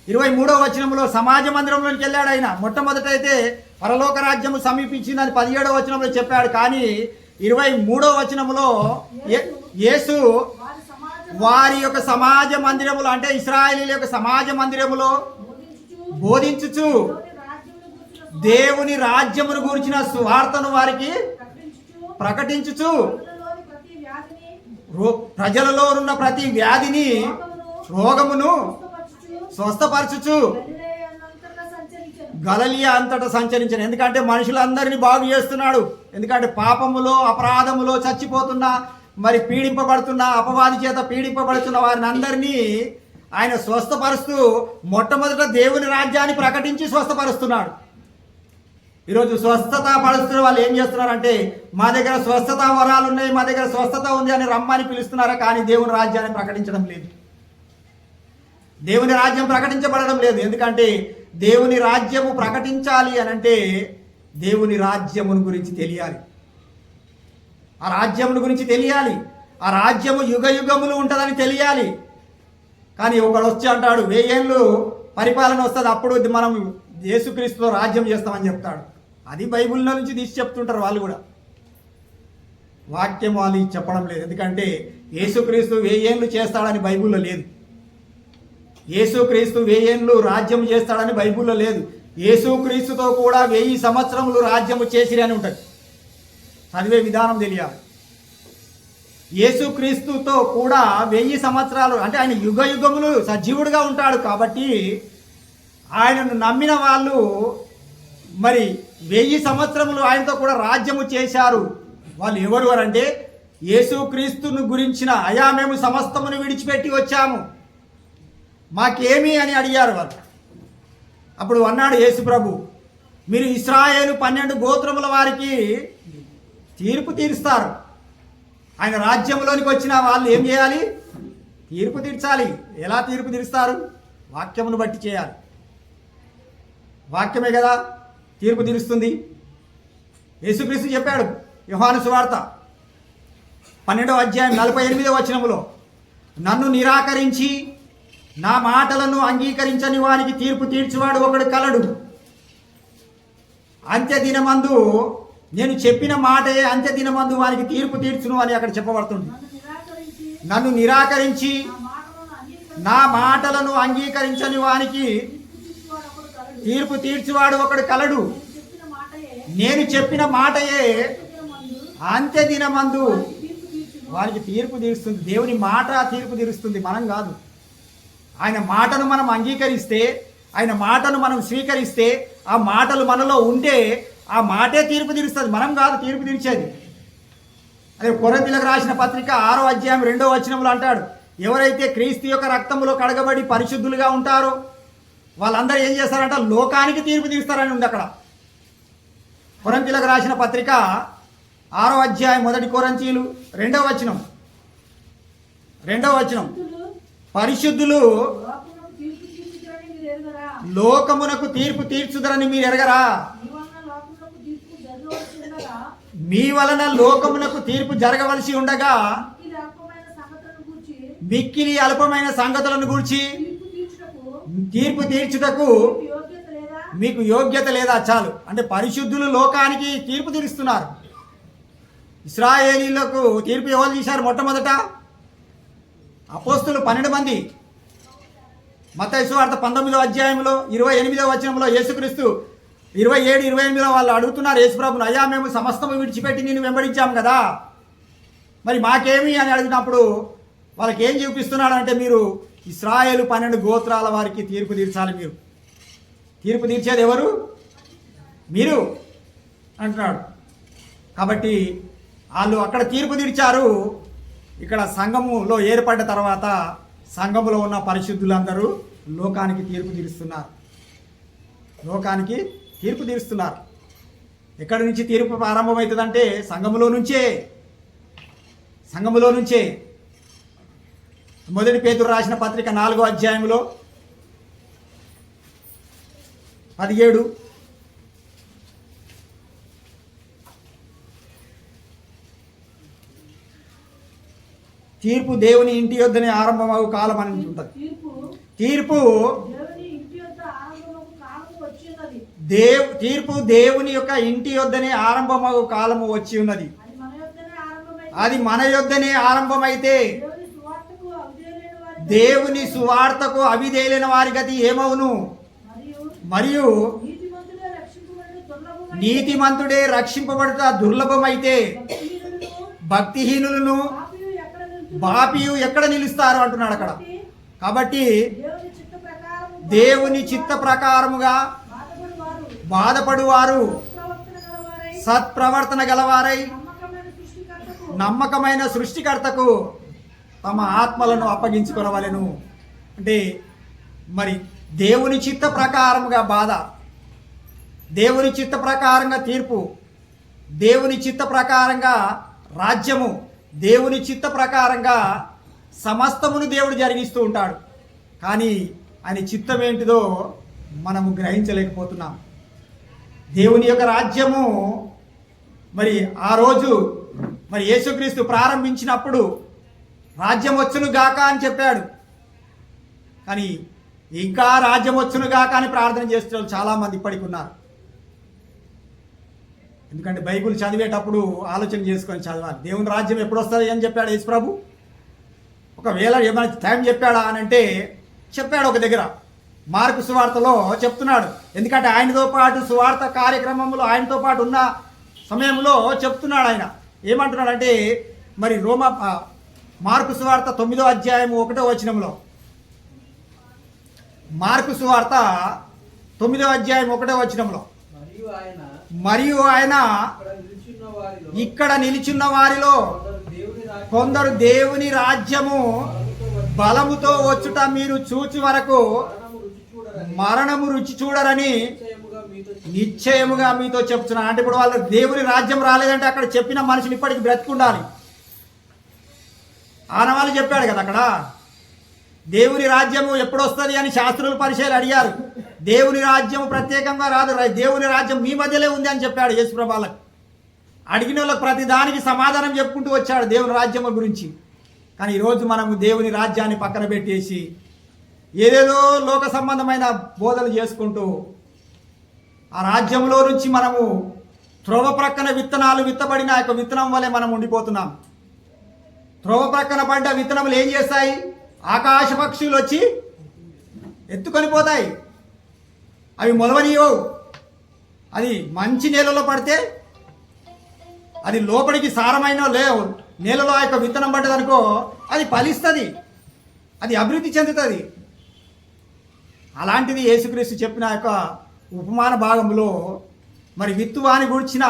23వ వచనంలో సమాజ మందిరంలోకి వెళ్ళాడు ఆయన. మొట్టమొదట అయితే పరలోక రాజ్యము సమీపించిందని 17వ వచనంలో చెప్పాడు. కానీ 23వ వచనంలో యేసు వారి యొక్క సమాజ మందిరములో అంటే ఇశ్రాయేలీల యొక్క సమాజ మందిరములో బోధించుచు దేవుని రాజ్యమును గురించిన సువార్తను వారికి ప్రకటించుచు ప్రజలలో ఉన్న ప్రతి వ్యాధిని రోగమును స్వస్థపరచుచు గలిలయ అంతటా సంచరించాను. ఎందుకంటే మనుషులందరినీ బాగు చేస్తున్నాడు. ఎందుకంటే పాపములో అపరాధములో చచ్చిపోతున్న మరి పీడింపబడుతున్న అపవాది చేత పీడింపబడుతున్న వారిని అందరినీ ఆయన స్వస్థపరుస్తూ మొట్టమొదట దేవుని రాజ్యాన్ని ప్రకటించి స్వస్థపరుస్తున్నాడు. ఈరోజు స్వస్థత పరుస్తున్న వాళ్ళు ఏం చేస్తున్నారంటే మా దగ్గర స్వస్థత వరాలు ఉన్నాయి, మా దగ్గర స్వస్థత ఉంది అని రమ్మని పిలుస్తున్నారా, కానీ దేవుని రాజ్యాన్ని ప్రకటించడం లేదు. దేవుని రాజ్యం ప్రకటించబడడం లేదు. ఎందుకంటే దేవుని రాజ్యము ప్రకటించాలి అని అంటే దేవుని రాజ్యమును గురించి తెలియాలి. ఆ రాజ్యమును గురించి తెలియాలి. ఆ రాజ్యము యుగ యుగములు ఉంటుందని తెలియాలి. కానీ ఒకడు వచ్చి అంటాడు 1000 ఏళ్ళు పరిపాలన వస్తుంది, అప్పుడు మనం యేసుక్రీస్తుతో రాజ్యం చేస్తామని చెప్తాడు. అది బైబిల్లో నుంచి తీసి చెప్తుంటారు వాళ్ళు కూడా. వాక్యం వాళ్ళు చెప్పడం లేదు. ఎందుకంటే యేసుక్రీస్తు 1000 ఏళ్ళు చేస్తాడని బైబిల్లో లేదు. యేసుక్రీస్తు 1000 ఏళ్ళు రాజ్యం చేస్తాడని బైబిల్లో లేదు. యేసుక్రీస్తుతో కూడా 1000 సంవత్సరములు రాజ్యము చేసిరి అని ఉంటుంది. చదివే విధానం తెలియాలి. యేసుక్రీస్తుతో కూడా 1000 సంవత్సరాలు అంటే ఆయన యుగ యుగములు సజీవుడుగా ఉంటాడు. కాబట్టి ఆయనను నమ్మిన వాళ్ళు మరి 1000 సంవత్సరములు ఆయనతో కూడా రాజ్యము చేశారు. వాళ్ళు ఎవరు అంటే యేసుక్రీస్తును గురించిన అయా మేము సమస్తమును విడిచిపెట్టి వచ్చాము, మాకేమి అని అడిగారు వాళ్ళు. అప్పుడు అన్నాడు యేసు ప్రభు, మీరు ఇశ్రాయేలు 12 గోత్రముల వారికి తీర్పు తీరుస్తారు. ఆయన రాజ్యంలోనికి వచ్చిన వాళ్ళు ఏం చేయాలి? తీర్పు తీర్చాలి. ఎలా తీర్పు తీరుస్తారు? వాక్యమును బట్టి చేయాలి. వాక్యమే కదా తీర్పు తీరుస్తుంది. యేసుక్రీస్తు చెప్పాడు యోహాను సువార్త 12వ అధ్యాయం 48వ వచనములో, నన్ను నిరాకరించి నా మాటలను అంగీకరించని వానికి తీర్పు తీర్చువాడు ఒకడు కలడు. అంత్యదినమందు నేను చెప్పిన మాటే అంత్యదినమందు వానికి తీర్పు తీర్చును అని అక్కడ చెప్పబడుతుంది. నన్ను నిరాకరించి నా మాటలను అంగీకరించని వానికి తీర్పు తీర్చువాడు ఒకడు కలడు. నేను చెప్పిన మాటయే అంత్యదినమందు వారికి తీర్పు తీరుస్తుంది. దేవుని మాట తీర్పు తీరుస్తుంది, మనం కాదు. ఆయన మాటను మనం అంగీకరిస్తే, ఆయన మాటను మనం స్వీకరిస్తే, ఆ మాటలు మనలో ఉంటే ఆ మాటే తీర్పు తీరుస్తుంది, మనం కాదు తీర్పు తీర్చేది. అదే కొరింథీయులకు రాసిన పత్రిక 6వ అధ్యాయం 2వ వచనంలో అంటాడు, ఎవరైతే క్రీస్తు యొక్క రక్తములో కడగబడి పరిశుద్ధులుగా ఉంటారో వాళ్ళందరూ ఏం చేస్తారంట? లోకానికి తీర్పు తీరుస్తారని ఉంది అక్కడ. కొరింథీయులకు రాసిన పత్రిక 6వ అధ్యాయం 1 కొరింథీయులు 2వ వచనం, 2వ వచనం, పరిశుద్ధులు లోకమునకు తీర్పు తీర్చుదరని మీరు ఎరగరా? మీ వలన లోకమునకు తీర్పు జరగవలసి ఉండగా మిక్కిలి అల్పమైన సంగతులను గూర్చి తీర్పు తీర్చుటకు మీకు యోగ్యత లేదా? చాలు. అంటే పరిశుద్ధులు లోకానికి తీర్పు తీరుస్తున్నారు. ఇశ్రాయేలీలకు తీర్పు ఎవరు తీశారు? మొట్టమొదట అపోస్తులు 12 మంది. మత్తయి సువార్త 19వ అధ్యాయంలో 28వ వచనంలో యేసుక్రీస్తు 27, 28లో వాళ్ళు అడుగుతున్నారు యేసుప్రభును, అయ్యా మేము సమస్తము విడిచిపెట్టి నేను వెంబడించాం కదా, మరి మాకేమి అని అడిగినప్పుడు వాళ్ళకి ఏం చూపిస్తున్నాడు అంటే, మీరు ఇశ్రాయేలు 12 గోత్రాల వారికి తీర్పు తీర్చాలి. మీరు తీర్పు తీర్చేది ఎవరు? మీరు అంటున్నాడు. కాబట్టి వాళ్ళు అక్కడ తీర్పు తీర్చారు. ఇక్కడ సంఘములో ఏర్పడ్డ తర్వాత సంఘములో ఉన్న పరిశుద్ధులందరూ లోకానికి తీర్పు తీరుస్తున్నారు. లోకానికి తీర్పు తీరుస్తున్నారు. ఎక్కడి నుంచి తీర్పు ప్రారంభమవుతుందంటే సంఘములో నుంచే. సంఘములో నుంచే. మొదటి పేతురు రాసిన పత్రిక 4వ అధ్యాయంలో 17, తీర్పు దేవుని ఇంటి యొద్దనే ఆరంభమగు కాలం అని ఉంటుంది. తీర్పు తీర్పు దేవుని యొక్క ఇంటి యొద్దనే ఆరంభమగు కాలము వచ్చి ఉన్నది. అది మన యొద్దనే ఆరంభమైతే దేవుని సువార్తకు అవిధేయులైన వారి గతి ఏమవును? మరియు నీతిమంతుడే రక్షింపబడుట దుర్లభమైతే భక్తిహీనులను పాపియు ఎక్కడ నిలుస్తారు అంటున్నాడు అక్కడ. కాబట్టి దేవుని చిత్త ప్రకారముగా బాధపడువారు సత్ప్రవర్తన గలవారై నమ్మకమైన సృష్టికర్తకు తమ ఆత్మలను అప్పగించుకొనవలెను. అంటే మరి దేవుని చిత్త ప్రకారముగా బాధ, దేవుని చిత్త ప్రకారంగా తీర్పు, దేవుని చిత్త ప్రకారంగా రాజ్యము, దేవుని చిత్త ప్రకారంగా సమస్తమును దేవుడు జరిగిస్తూ ఉంటాడు. కానీ ఆయన చిత్తం ఏంటిదో మనము గ్రహించలేకపోతున్నాం. దేవుని యొక్క రాజ్యము మరి ఆ రోజు మరి యేసుక్రీస్తు ప్రారంభించినప్పుడు రాజ్యం వచ్చును గాక అని చెప్పాడు. కానీ ఇంకా రాజ్యం వచ్చును గాక అని ప్రార్థన చేస్తున్న వాళ్ళు చాలామంది ఇప్పటికి ఉన్నారు. ఎందుకంటే బైబిల్ చదివేటప్పుడు ఆలోచన చేసుకొని చదవాలి. దేవుని రాజ్యం ఎప్పుడు వస్తుంది అని చెప్పాడు యేసు ప్రభు. ఒకవేళ ఏమైనా టైం చెప్పాడా అని అంటే చెప్పాడు. ఒక దగ్గర మార్కు సువార్తలో చెప్తున్నాడు. ఎందుకంటే ఆయనతో పాటు సువార్త కార్యక్రమంలో ఆయనతో పాటు ఉన్న సమయంలో చెప్తున్నాడు. ఆయన ఏమంటున్నాడంటే మరి మార్కు సువార్త 9వ అధ్యాయము 1వ వచనంలో, మార్కు సువార్త 9వ అధ్యాయం 1వ వచనంలో, మరియు ఆయన ఇక్కడ నిలిచున్న వారిలో కొందరు దేవుని రాజ్యము బలముతో వచ్చుట మీరు చూచి వరకు మరణము రుచి చూడరని నిశ్చయముగా మీతో చెప్తున్నా. అంటే ఇప్పుడు వాళ్ళ దేవుని రాజ్యం రాలేదంటే అక్కడ చెప్పిన మనుషులు ఇప్పటికి బ్రతికుండాలి. ఆనవాళ్ళు చెప్పాడు కదా అక్కడ. దేవుని రాజ్యము ఎప్పుడు వస్తుంది అని శాస్త్రులు పరిచయాలు అడిగారు. దేవుని రాజ్యము ప్రత్యేకంగా రాదు, దేవుని రాజ్యం మీ మధ్యలో ఉంది అని చెప్పాడు యేసుప్రభువులకు. అడిగిన వాళ్ళకి ప్రతి దానికి సమాధానం చెప్పుకుంటూ వచ్చాడు దేవుని రాజ్యం గురించి. కానీ ఈరోజు మనము దేవుని రాజ్యాన్ని పక్కన పెట్టేసి ఏదేదో లోక సంబంధమైన బోధలు చేసుకుంటూ ఆ రాజ్యంలో నుంచి మనము త్రోవ ప్రక్కన విత్తనాలు విత్తబడిన యొక్క విత్తనం వలె మనం ఉండిపోతున్నాం. త్రోవ ప్రక్కన పడ్డ విత్తనములు ఏం చేస్తాయి? ఆకాశ పక్షులు వచ్చి ఎత్తుకొని పోతాయి. అవి మొలవనియవు. అది మంచి నేలలో పడితే అది లోపలికి సారమైన నేలలో ఆ యొక్క విత్తనం పడ్డదనుకో అది ఫలిస్తుంది, అది అభివృద్ధి చెందుతుంది. అలాంటిది యేసుక్రీస్తు చెప్పిన యొక్క ఉపమాన భాగంలో మరి విత్తువాని గురించిన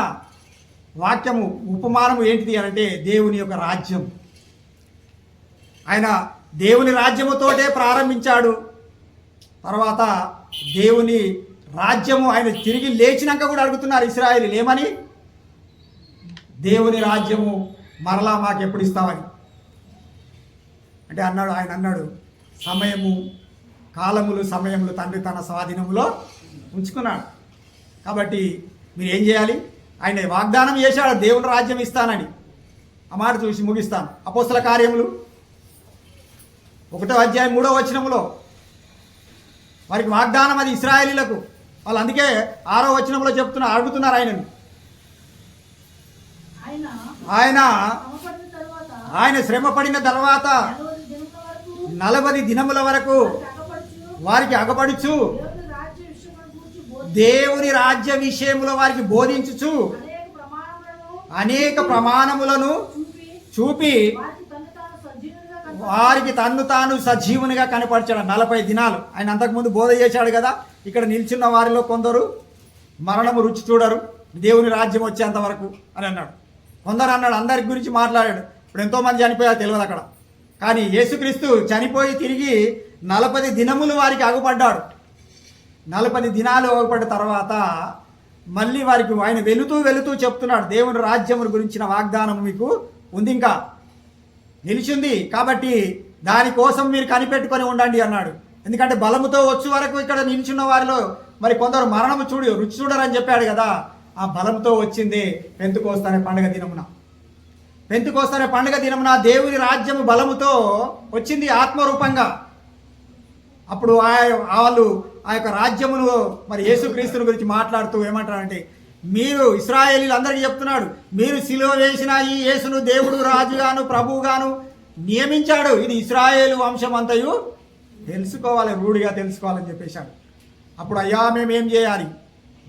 వాక్యము ఉపమానము ఏంటిది అంటే దేవుని యొక్క రాజ్యం. ఆయన దేవుని రాజ్యముతోటే ప్రారంభించాడు. తర్వాత దేవుని రాజ్యము ఆయన తిరిగి లేచినాక కూడా అడుగుతున్నారు ఇశ్రాయేలీయులు ఏమని? దేవుని రాజ్యము మరలా మాకు ఎప్పుడు ఇస్తామని. అంటే ఆయన అన్నాడు సమయములు తండ్రి తన స్వాధీనంలో ఉంచుకున్నాడు. కాబట్టి మీరు ఏం చేయాలి? ఆయన వాగ్దానం చేశాడు దేవుని రాజ్యం ఇస్తానని. ఆ మాట చూసి ముగిస్తాను. అపోస్తల కార్యములు 1వ అధ్యాయం 3వ వచనములో వారికి వాగ్దానం అది ఇశ్రాయేలీయులకు. వాళ్ళు అందుకే 6వ వచనంలో అడుగుతున్నారు ఆయనని. ఆయన శ్రమ పడిన తర్వాత 40 దినముల వరకు వారికి అగపడుచు దేవుని రాజ్య విషయములో వారికి బోధించుచు అనేక ప్రమాణములను చూపి వారికి తన్ను తాను సజీవునిగా కనపరిచాడు. 40 దినాలు ఆయన అంతకుముందు బోధ చేశాడు కదా. ఇక్కడ నిల్చున్న వారిలో కొందరు మరణము రుచి చూడరు దేవుని రాజ్యం వచ్చేంత వరకు అని అన్నాడు. కొందరు అన్నాడు. అందరి గురించి మాట్లాడాడు. ఇప్పుడు ఎంతోమంది చనిపోయారు తెలియదు అక్కడ. కానీ యేసుక్రీస్తు చనిపోయి తిరిగి 40 దినములు వారికి అగుపడ్డాడు. 40 దినాలు అగుపడ్డ తర్వాత మళ్ళీ వారికి ఆయన వెళుతూ చెప్తున్నాడు దేవుని రాజ్యము గురించిన వాగ్దానం మీకు ఉంది, ఇంకా నిలిచింది. కాబట్టి దానికోసం మీరు కనిపెట్టుకొని ఉండండి అన్నాడు. ఎందుకంటే బలముతో వచ్చే వరకు ఇక్కడ నిలిచున్న వారిలో మరి కొందరు మరణము రుచి చూడరని చెప్పాడు కదా. ఆ బలంతో వచ్చింది పెంతెకోస్తు పండుగ దినమున. పెంతెకోస్తు పండుగ దినమున దేవుని రాజ్యము బలముతో వచ్చింది ఆత్మరూపంగా. అప్పుడు వాళ్ళు ఆ యొక్క రాజ్యమును మరి యేసుక్రీస్తుని గురించి మాట్లాడుతూ ఏమంటారంటే మీరు ఇశ్రాయేలీలందరికీ చెప్తున్నాడు, మీరు సిలువ వేసిన ఈ యేసును దేవుడు రాజుగాను ప్రభువుగాను నియమించాడు. ఇది ఇశ్రాయేలు వంశం అంతయు తెలుసుకోవాలి, రూఢిగా తెలుసుకోవాలని చెప్పేశాడు. అప్పుడు అయ్యా మేమేం చేయాలి?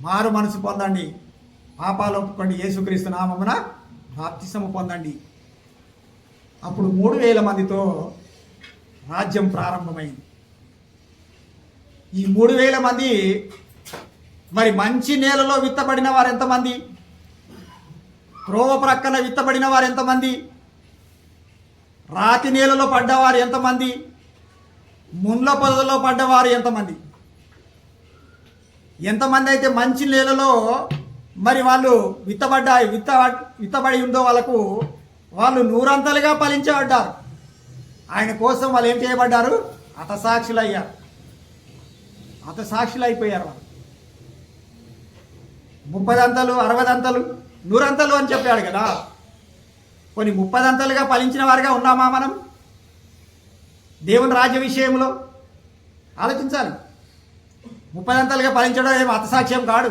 మారు మనసు పొందండి, పాపాలు ఒప్పుకోండి, యేసుక్రీస్తు నామమున బాప్తిసము పొందండి. అప్పుడు 3,000 మందితో రాజ్యం ప్రారంభమైంది. ఈ 3,000 మంది మరి మంచి నేలలో విత్తబడిన వారు ఎంతమంది? త్రోవ ప్రక్కన విత్తబడిన వారు ఎంతమంది? రాతి నేలలో పడ్డవారు ఎంతమంది? ముళ్ళ పొదలో పడ్డవారు ఎంతమంది? ఎంతమంది అయితే మంచి నేలలో మరి వాళ్ళు విత్తబడి ఉందో వాళ్ళు 100 ఫలించబడ్డారు. ఆయన కోసం వాళ్ళు ఏం చేయబడ్డారు? హతసాక్షులు అయ్యారు, హతసాక్షులు అయిపోయారు. వాళ్ళు 30 అంతలు, 60 అంతలు, 100 అంతలు అని చెప్పాడు కదా. కొన్ని 30 అంతలుగా ఫలించిన వారిగా ఉన్నామా మనం దేవుని రాజ్య విషయంలో? ఆలోచించాలి. 30 అంతలుగా ఫలించడం ఏమో హతసాక్ష్యం కాడు,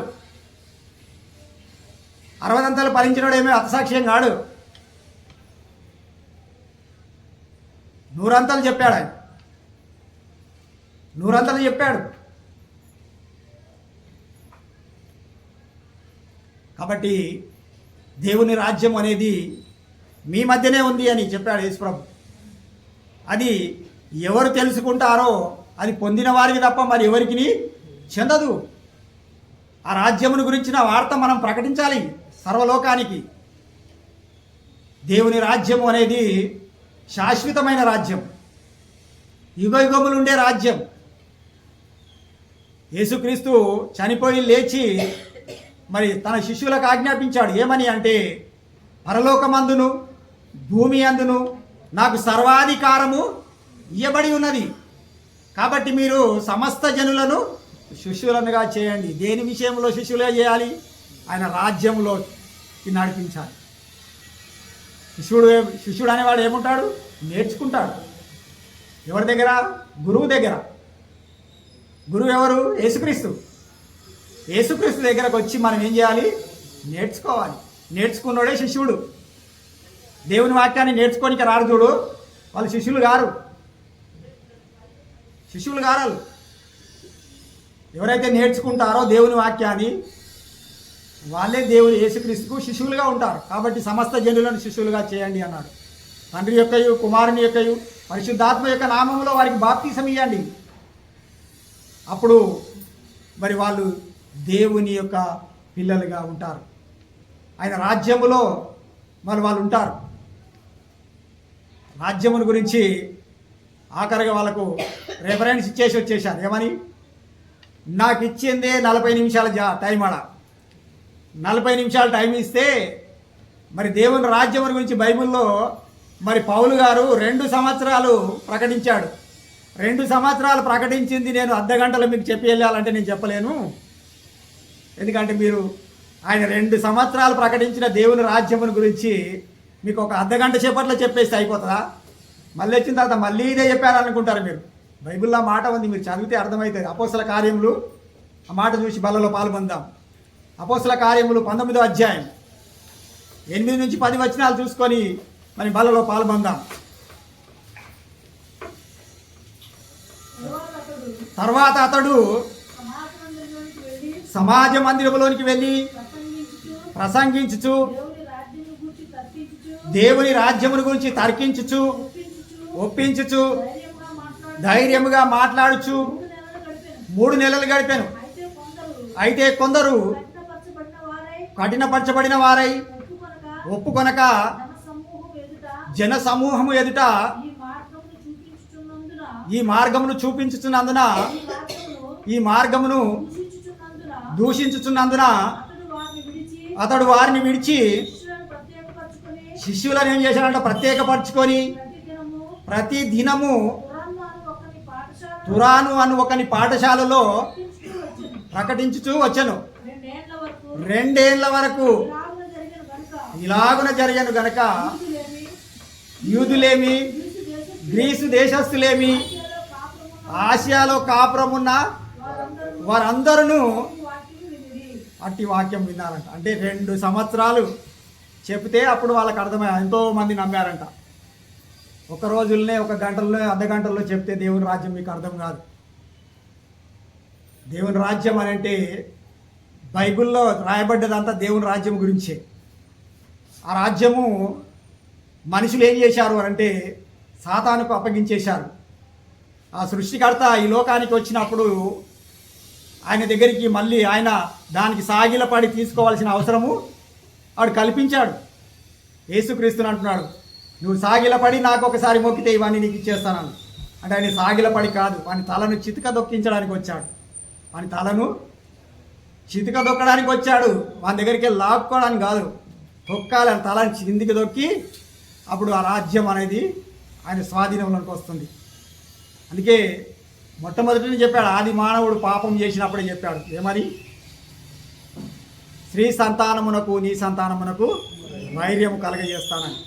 60 అంతలు ఫలించడం ఏమో హతసాక్ష్యం కాడు. 100 అంతలు చెప్పాడు ఆయన, 100 అంతలు చెప్పాడు. కాబట్టి దేవుని రాజ్యం అనేది మీ మధ్యనే ఉంది అని చెప్పాడు యేసుప్రభు. అది ఎవరు తెలుసుకుంటారో అది పొందిన వారికి తప్ప మరి ఎవరికి చెందదు. ఆ రాజ్యమును గురించిన వార్త మనం ప్రకటించాలి సర్వలోకానికి. దేవుని రాజ్యము అనేది శాశ్వతమైన రాజ్యం, యుగయుగములు ఉండే రాజ్యం. యేసుక్రీస్తు చనిపోయి లేచి మరి తన శిష్యులకు ఆజ్ఞాపించాడు. ఏమని అంటే, పరలోకమందును భూమి అందును నాకు సర్వాధికారము ఇయ్యబడి ఉన్నది, కాబట్టి మీరు సమస్త జనులను శిష్యులనుగా చేయండి. దేని విషయంలో శిష్యులుగా చేయాలి? ఆయన రాజ్యంలో నడిపించాలి. శిష్యుడు అనేవాడు ఏముంటాడు? నేర్చుకుంటాడు. ఎవరి దగ్గర? గురువు దగ్గర. గురువు ఎవరు? యేసుక్రీస్తు. యేసుక్రీస్తు దగ్గరకు వచ్చి మనం ఏం చేయాలి? నేర్చుకోవాలి. నేర్చుకున్నోడే శిష్యుడు. దేవుని వాక్యాన్ని నేర్చుకోనికి రారు చూడు, వాళ్ళు శిష్యులు గారు, శిష్యులు గారు. ఎవరైతే నేర్చుకుంటారో దేవుని వాక్యాన్ని వాళ్ళే దేవుని యేసుక్రీస్తుకు శిష్యులుగా ఉంటారు. కాబట్టి సమస్త జనులను శిష్యులుగా చేయండి అన్నాడు. తండ్రి యొక్కయు కుమారుని యొక్కయు పరిశుద్ధాత్మ యొక్క నామంలో వారికి బాప్తిసం ఇవ్వండి. అప్పుడు మరి వాళ్ళు దేవుని యొక్క పిల్లలుగా ఉంటారు. ఆయన రాజ్యములో మరి వాళ్ళు ఉంటారు. రాజ్యముల గురించి ఆఖరిగా వాళ్ళకు రెఫరెన్స్ ఇచ్చేసి వచ్చేసారు. ఏమని? నాకు ఇచ్చిందే 40 నిమిషాల టైం. 40 నిమిషాలు టైం ఇస్తే మరి దేవుని రాజ్యం గురించి బైబిల్లో మరి పౌలు గారు 2 సంవత్సరాలు ప్రకటించాడు. 2 సంవత్సరాలు ప్రకటించింది నేను అర్ధగంటలో మీకు చెప్పి వెళ్ళాలంటే నేను చెప్పలేను. ఎందుకంటే మీరు ఆయన 2 సంవత్సరాలు ప్రకటించిన దేవుని రాజ్యమును గురించి మీకు ఒక అర్ధగంట సేపట్లో చెప్పేస్తే అయిపోతుందా? మళ్ళీ వచ్చిన తర్వాత మళ్ళీ ఇదే చెప్పారనుకుంటారు మీరు. బైబిల్లో మాట ఉంది, మీరు చదివితే అర్థమవుతుంది. అపోస్తల కార్యములు, ఆ మాట చూసి బలలో పాల్గొందాం. అపోస్తల కార్యములు 19వ అధ్యాయం 8 నుంచి 10 వచనాలు చూసుకొని మరి బలలో పాల్గొందాం. తర్వాత అతడు సమాజ మందిరంలోనికి వెళ్ళి ప్రసంగించుచు దేవుని రాజ్యమును గురించి తర్కించుచు ఒప్పించుచు ధైర్యముగా మాట్లాడుచు 3 నెలలు గడిపాను. అయితే కొందరు కఠినపరచబడిన వారై ఒప్పుకొనక జన సమూహము ఎదుట ఈ మార్గమును చూపించుచున్నందున ఈ మార్గమును దూషించుచున్నందున అతడు వారిని విడిచి శిష్యులను ఏం చేశాడంట? ప్రత్యేకపరచుకొని ప్రతి దినము తురాను అను ఒకని పాఠశాలలో ప్రకటించుచూ వచ్చను. 2 ఏళ్ల వరకు ఇలాగున జరిగాను గనక యూదులేమి గ్రీసు దేశస్థులేమి ఆసియాలో కాపురమున్న వారందరూ అట్టి వాక్యం విన్నారంట. అంటే 2 సంవత్సరాలు చెప్తే అప్పుడు వాళ్ళకి అర్థమై ఎంతోమంది నమ్మారంట. ఒక రోజుల్లోనే, ఒక గంటల్లో, అర్ధ గంటల్లో చెప్తే దేవుని రాజ్యం మీకు అర్థం కాదు. దేవుని రాజ్యం అని అంటే బైబిల్లో రాయబడ్డదంతా దేవుని రాజ్యం గురించే. ఆ రాజ్యము మనుషులు ఏం చేశారు అని అంటే సాతానుకు అప్పగించేశారు. ఆ సృష్టికర్త ఈ లోకానికి వచ్చినప్పుడు ఆయన దగ్గరికి మళ్ళీ ఆయన దానికి సాగిలపడి తీసుకోవాల్సిన అవసరము వాడు కల్పించాడు. యేసుక్రీస్తుని అంటున్నాడు, నువ్వు సాగిలపడి నాకు ఒకసారి మొక్కితే ఇవన్నీ నీకు ఇచ్చేస్తాను. అంటే ఆయన సాగిలపడి కాదు, వాని తలను చితక దొక్కించడానికి వచ్చాడు. వాని తలను చితక దొక్కడానికి వచ్చాడు. వాని దగ్గరికి లాక్కోవడానికి కాదు, తొక్కాలి. ఆయన తలని కిందికి దొక్కి అప్పుడు ఆ రాజ్యం అనేది ఆయన స్వాధీనంలోకి వస్తుంది. అందుకే మొట్టమొదటిని చెప్పాడు, ఆది మానవుడు పాపం చేసినప్పుడే చెప్పాడు. ఏమని? స్త్రీ సంతానమునకు నీ సంతానమునకు వైర్యము కలగజేస్తానని.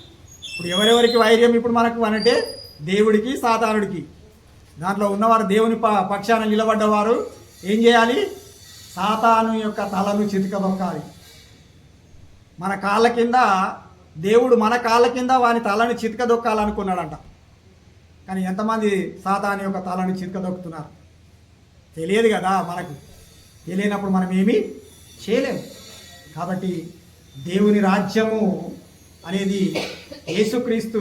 ఇప్పుడు ఎవరెవరికి వైర్యం ఇప్పుడు మనకు అనంటే దేవుడికి సాతానుడికి. దాంట్లో ఉన్నవారు దేవుని పక్షాన నిలబడ్డవారు ఏం చేయాలి? సాతాను యొక్క తలను చితకదొక్కాలి. మన కాళ్ళ కింద దేవుడు మన కాళ్ళ కింద వాని తలను చితకదొక్కాలనుకున్నాడంట. కానీ ఎంతమంది సాతాను యొక్క తలను చితకదొక్కుతున్నారు? తెలియదు కదా మనకు. తెలియనప్పుడు మనం ఏమీ చేయలేము. కాబట్టి దేవుని రాజ్యము అనేది యేసుక్రీస్తు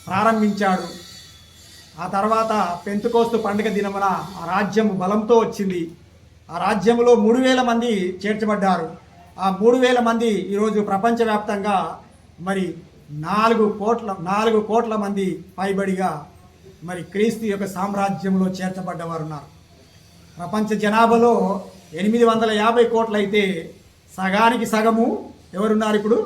ప్రారంభించాడు. ఆ తర్వాత పెంతెకోస్తు పండుగ దినమున ఆ రాజ్యము బలంతో వచ్చింది. ఆ రాజ్యంలో 3,000 మంది చేర్చబడ్డారు. ఆ 3,000 మంది ఈరోజు ప్రపంచవ్యాప్తంగా మరి 4 కోట్ల మంది పైబడిగా మరి క్రీస్తు యొక్క సామ్రాజ్యంలో చేర్చబడ్డవారు ఉన్నారు. ప్రపంచ జనాభాలో 850 కోట్లు అయితే సగానికి సగము ఎవరున్నారు? ఇప్పుడు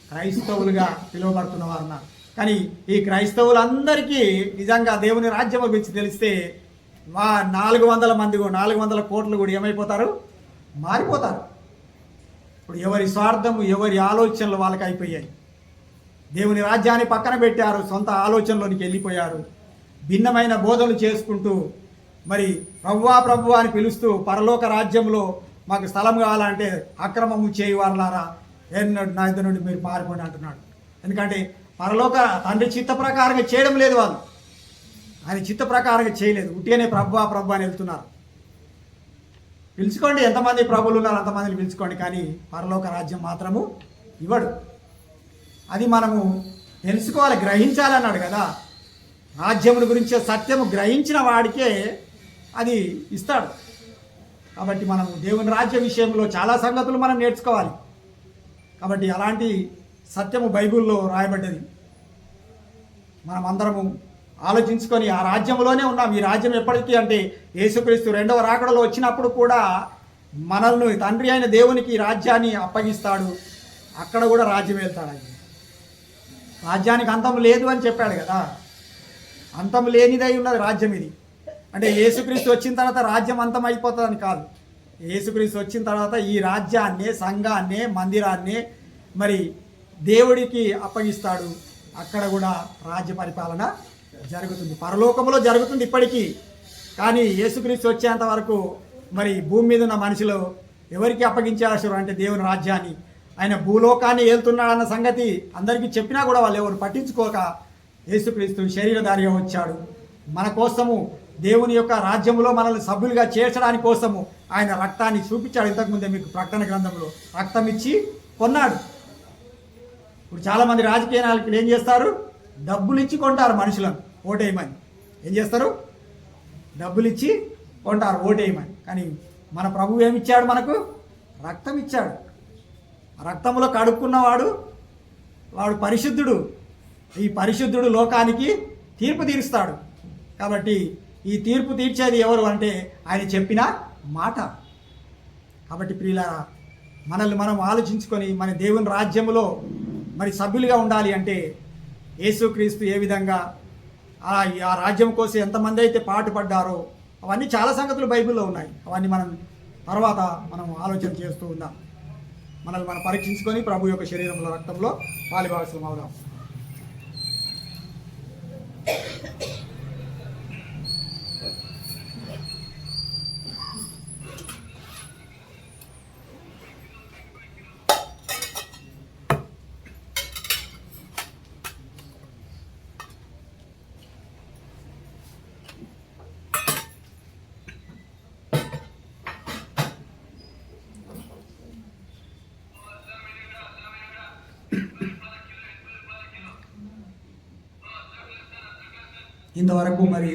క్రైస్తవులుగా పిలువబడుతున్న వారు ఉన్నారు. కానీ ఈ క్రైస్తవులందరికీ నిజంగా దేవుని రాజ్యం గురించి తెలిస్తే 400 మంది 400 కోట్లు కూడా ఏమైపోతారు? మారిపోతారు. ఇప్పుడు ఎవరి స్వార్థము, ఎవరి ఆలోచనలు వాళ్ళకి అయిపోయాయి. దేవుని రాజ్యాన్ని పక్కన పెట్టారు, సొంత ఆలోచనలోనికి వెళ్ళిపోయారు. భిన్నమైన బోధనలు చేసుకుంటూ మరి ప్రభువా ప్రభువా అని పిలుస్తూ పరలోక రాజ్యంలో మాకు స్థలం కావాలంటే అక్రమము చేయవారులారా నా ఇద్దరు నుండి మీరు పారిపోండి అంటున్నాడు. ఎందుకంటే పరలోక తండ్రి చిత్త ప్రకారంగా చేయడం లేదు. వాళ్ళు ఆయన చిత్త ప్రకారంగా చేయలేదు. ఉట్టిగానే ప్రభువా ప్రభు అని వెళ్తున్నారు. పిలుచుకోండి, ఎంతమంది ప్రభులు ఉన్నారు అంతమందిని పిలుచుకోండి, కానీ పరలోక రాజ్యం మాత్రము ఇవ్వడు. అది మనము తెలుసుకోవాలి, గ్రహించాలన్నాడు కదా. రాజ్యముల గురించి సత్యము గ్రహించిన వాడికే అది ఇస్తాడు. కాబట్టి మనం దేవుని రాజ్య విషయంలో చాలా సంగతులు మనం నేర్చుకోవాలి. కాబట్టి అలాంటి సత్యము బైబిల్లో రాయబడ్డది. మనం అందరము ఆలోచించుకొని ఆ రాజ్యంలోనే ఉన్నాం. ఈ రాజ్యం ఎప్పటికీ అంటే యేసుక్రీస్తు 2వ రాకడలో వచ్చినప్పుడు కూడా మనల్ని తండ్రి అయిన దేవునికి రాజ్యాన్ని అప్పగిస్తాడు. అక్కడ కూడా రాజ్యం వెళ్తాడు. రాజ్యానికి అంతం లేదు అని చెప్పాడు కదా. అంతం లేనిదై ఉన్నది రాజ్యం ఇది. అంటే యేసుక్రీస్తు వచ్చిన తర్వాత రాజ్యం అంతం అయిపోతుందని కాదు. యేసుక్రీస్తు వచ్చిన తర్వాత ఈ రాజ్యాన్నే, సంఘాన్నే, మందిరాన్నే మరి దేవుడికి అప్పగిస్తాడు. అక్కడ కూడా రాజ్య పరిపాలన జరుగుతుంది. పరలోకంలో జరుగుతుంది ఇప్పటికీ. కానీ యేసుక్రీస్తు వచ్చేంత వరకు మరి భూమి మీద ఉన్న మనుషులు ఎవరికి అప్పగించారు అంటే దేవుని రాజ్యాన్ని. ఆయన భూలోకాన్ని ఏలుతున్నాడన్న సంగతి అందరికీ చెప్పినా కూడా వాళ్ళు ఎవరు పట్టించుకోక యేసుక్రీస్తు శరీరధారిగా వచ్చాడు. మన కోసము దేవుని యొక్క రాజ్యంలో మనల్ని సభ్యులుగా చేర్చడానికి కోసము ఆయన రక్తాన్ని చూపించాడు. ఇంతకుముందే మీకు ప్రకటన గ్రంథంలో రక్తం ఇచ్చి కొన్నాడు. ఇప్పుడు చాలామంది రాజకీయ నాయకులు ఏం చేస్తారు? డబ్బులు ఇచ్చి కొంటారు మనుషులను ఓటేయమని. ఏం చేస్తారు? డబ్బులు ఇచ్చి కొంటారు ఓటేయమని. కానీ మన ప్రభువు ఏమిచ్చాడు? మనకు రక్తం ఇచ్చాడు. రక్తంలో కడుక్కున్నవాడు వాడు పరిశుద్ధుడు. ఈ పరిశుద్ధుడు లోకానికి తీర్పు తీరుస్తాడు. కాబట్టి ఈ తీర్పు తీర్చేది ఎవరు అంటే ఆయన చెప్పిన మాట. కాబట్టి ప్రియులారా, మనల్ని మనం ఆలోచించుకొని మన దేవుని రాజ్యంలో మరి సభ్యులుగా ఉండాలి అంటే యేసుక్రీస్తు ఏ విధంగా ఆ రాజ్యం కోసం ఎంతమంది అయితే పాటుపడ్డారో అవన్నీ చాలా సంగతులు బైబిల్లో ఉన్నాయి. అవన్నీ మనం తర్వాత మనం ఆలోచన చేస్తూ ఉందాం. మనల్ని మనం పరీక్షించుకొని ప్రభు యొక్క శరీరంలో రక్తంలో పాలిభాగస్వాములం అవుదాం. ఇంతవరకు మరి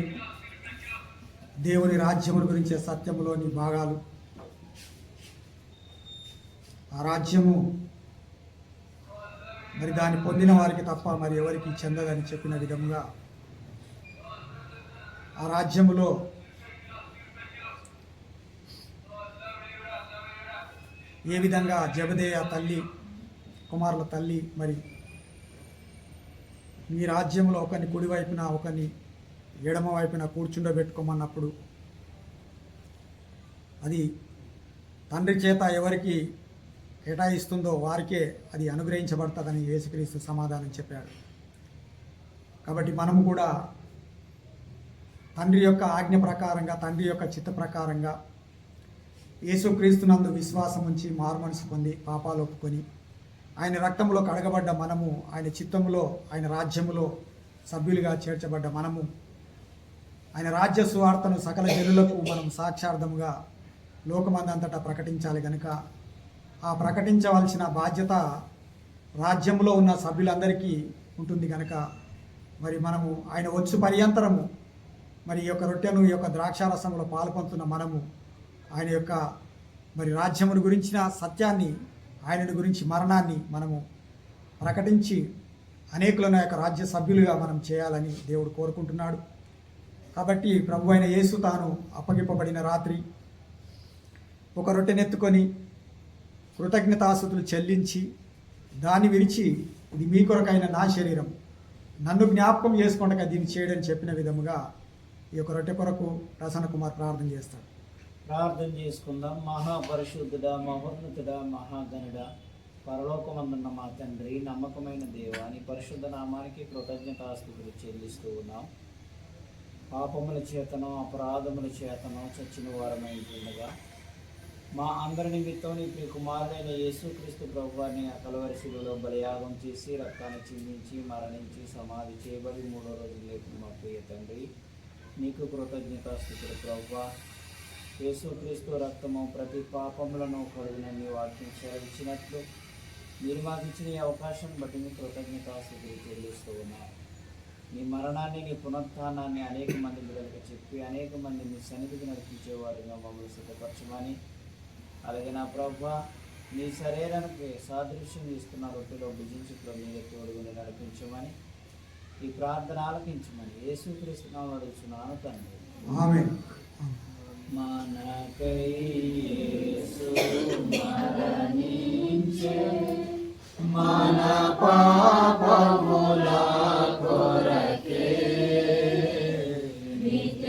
దేవుని రాజ్యముల గురించే సత్యంలోని భాగాలు, ఆ రాజ్యము మరి దాన్ని పొందిన వారికి తప్ప మరి ఎవరికి చెందదని చెప్పిన విధముగా ఆ రాజ్యములో ఏ విధంగా జబదేయ తల్లి, కుమారుల తల్లి మరి మీ రాజ్యంలో ఒకరిని కుడివైపున ఒకరిని ఎడమ వైపున కూర్చుండబెట్టుకోమన్నప్పుడు అది తండ్రి చేత ఎవరికి కేటాయిస్తుందో వారికే అది అనుగ్రహించబడుతుందని యేసుక్రీస్తు సమాధానం చెప్పాడు. కాబట్టి మనము కూడా తండ్రి యొక్క ఆజ్ఞ ప్రకారంగా, తండ్రి యొక్క చిత్త ప్రకారంగా యేసుక్రీస్తునందు విశ్వాసం ఉంచి మారుమనసు పొంది పాపాలు ఒప్పుకొని ఆయన రక్తంలో కడగబడ్డ మనము, ఆయన చిత్తంలో, ఆయన రాజ్యములో సభ్యులుగా చేర్చబడ్డ మనము ఆయన రాజ్య సువార్తను సకల జనులకు మనం సాక్షార్థముగా లోకమందంతటా ప్రకటించాలి కనుక ఆ ప్రకటించవలసిన బాధ్యత రాజ్యంలో ఉన్న సభ్యులందరికీ ఉంటుంది కనుక మరి మనము ఆయన వచ్చు పర్యంతరము మరి ఈ యొక్క రొట్టెను, ఈ యొక్క ద్రాక్షారసంలో పాల్పొందుతున్న మనము ఆయన యొక్క మరి రాజ్యమును గురించిన సత్యాన్ని, ఆయనను గురించి మరణాన్ని మనము ప్రకటించి అనేకులను యొక్క రాజ్య సభ్యులుగా మనం చేయాలని దేవుడు కోరుకుంటున్నాడు. కాబట్టి ప్రభు అయిన యేసు తాను అప్పగింపబడిన రాత్రి ఒక రొట్టెనెత్తుకొని కృతజ్ఞతాస్తుతులు చెల్లించి దాన్ని విరిచి, ఇది మీ కొరకైన నా శరీరం, నన్ను జ్ఞాపకం చేసుకుంటగా దీన్ని చేయడం చెప్పిన విధముగా ఈ యొక్క రొట్టె కొరకు ప్రసన్న కుమార్ ప్రార్థన చేస్తాడు. ప్రార్థన చేసుకుందాం. మహాపరిశుద్ధుడా, మహోన్నతుడా, మహాగణుడా, పరలోకమందున్న మా తండ్రి, నమ్మకమైన దేవా, నీ పరిశుద్ధ నామానికి కృతజ్ఞతాస్తుతులు చెల్లిస్తూ ఉన్నాం. పాపముల చేతనో అపరాధముల చేతనో చచ్చిన వారమై ఉండగా మా అందరి నిమిత్తం నీ ప్రియ కుమారుడైన యేసుక్రీస్తు ప్రభువాన్ని ఆ కలువరి శిలువలో బలియాగం చేసి రక్తాన్ని చిందించి మరణించి సమాధి చేయబడి 3వ రోజు లేపిన మా ప్రియ తండ్రి, నీకు కృతజ్ఞతాస్తుతులు ప్రభువా. యేసుక్రీస్తు రక్తము ప్రతి పాపములను కడుగునని వాక్యం సెలవిచ్చినట్లు మీరు మాకు ఇచ్చిన ఈ అవకాశం బట్టి మీ కృతజ్ఞతాస్తుతులు చెల్లిస్తూ ఉన్నారు. నీ మరణాన్ని, నీ పునరుత్థానాన్ని అనేక మంది బిడ్డలకు చెప్పి అనేక మంది మీ సన్నిధికి నడిపించేవారుగా మమ్మల్ని సిద్ధపరచమని, అలాగే నా ప్రభువా, నీ శరీరానికి సాదృశ్యం ఇస్తున్న రొట్టెలో భుజించుట్లో మీరు తోడుగుని నడిపించమని, ఈ ప్రార్థన ఆలకించమని యేసుక్రీస్తు నామములో అడుగుచున్నాను తండ్రి. ఆమేన్. మనకై యేసు మరణించె, మన పాపముల కొరకే నిత్య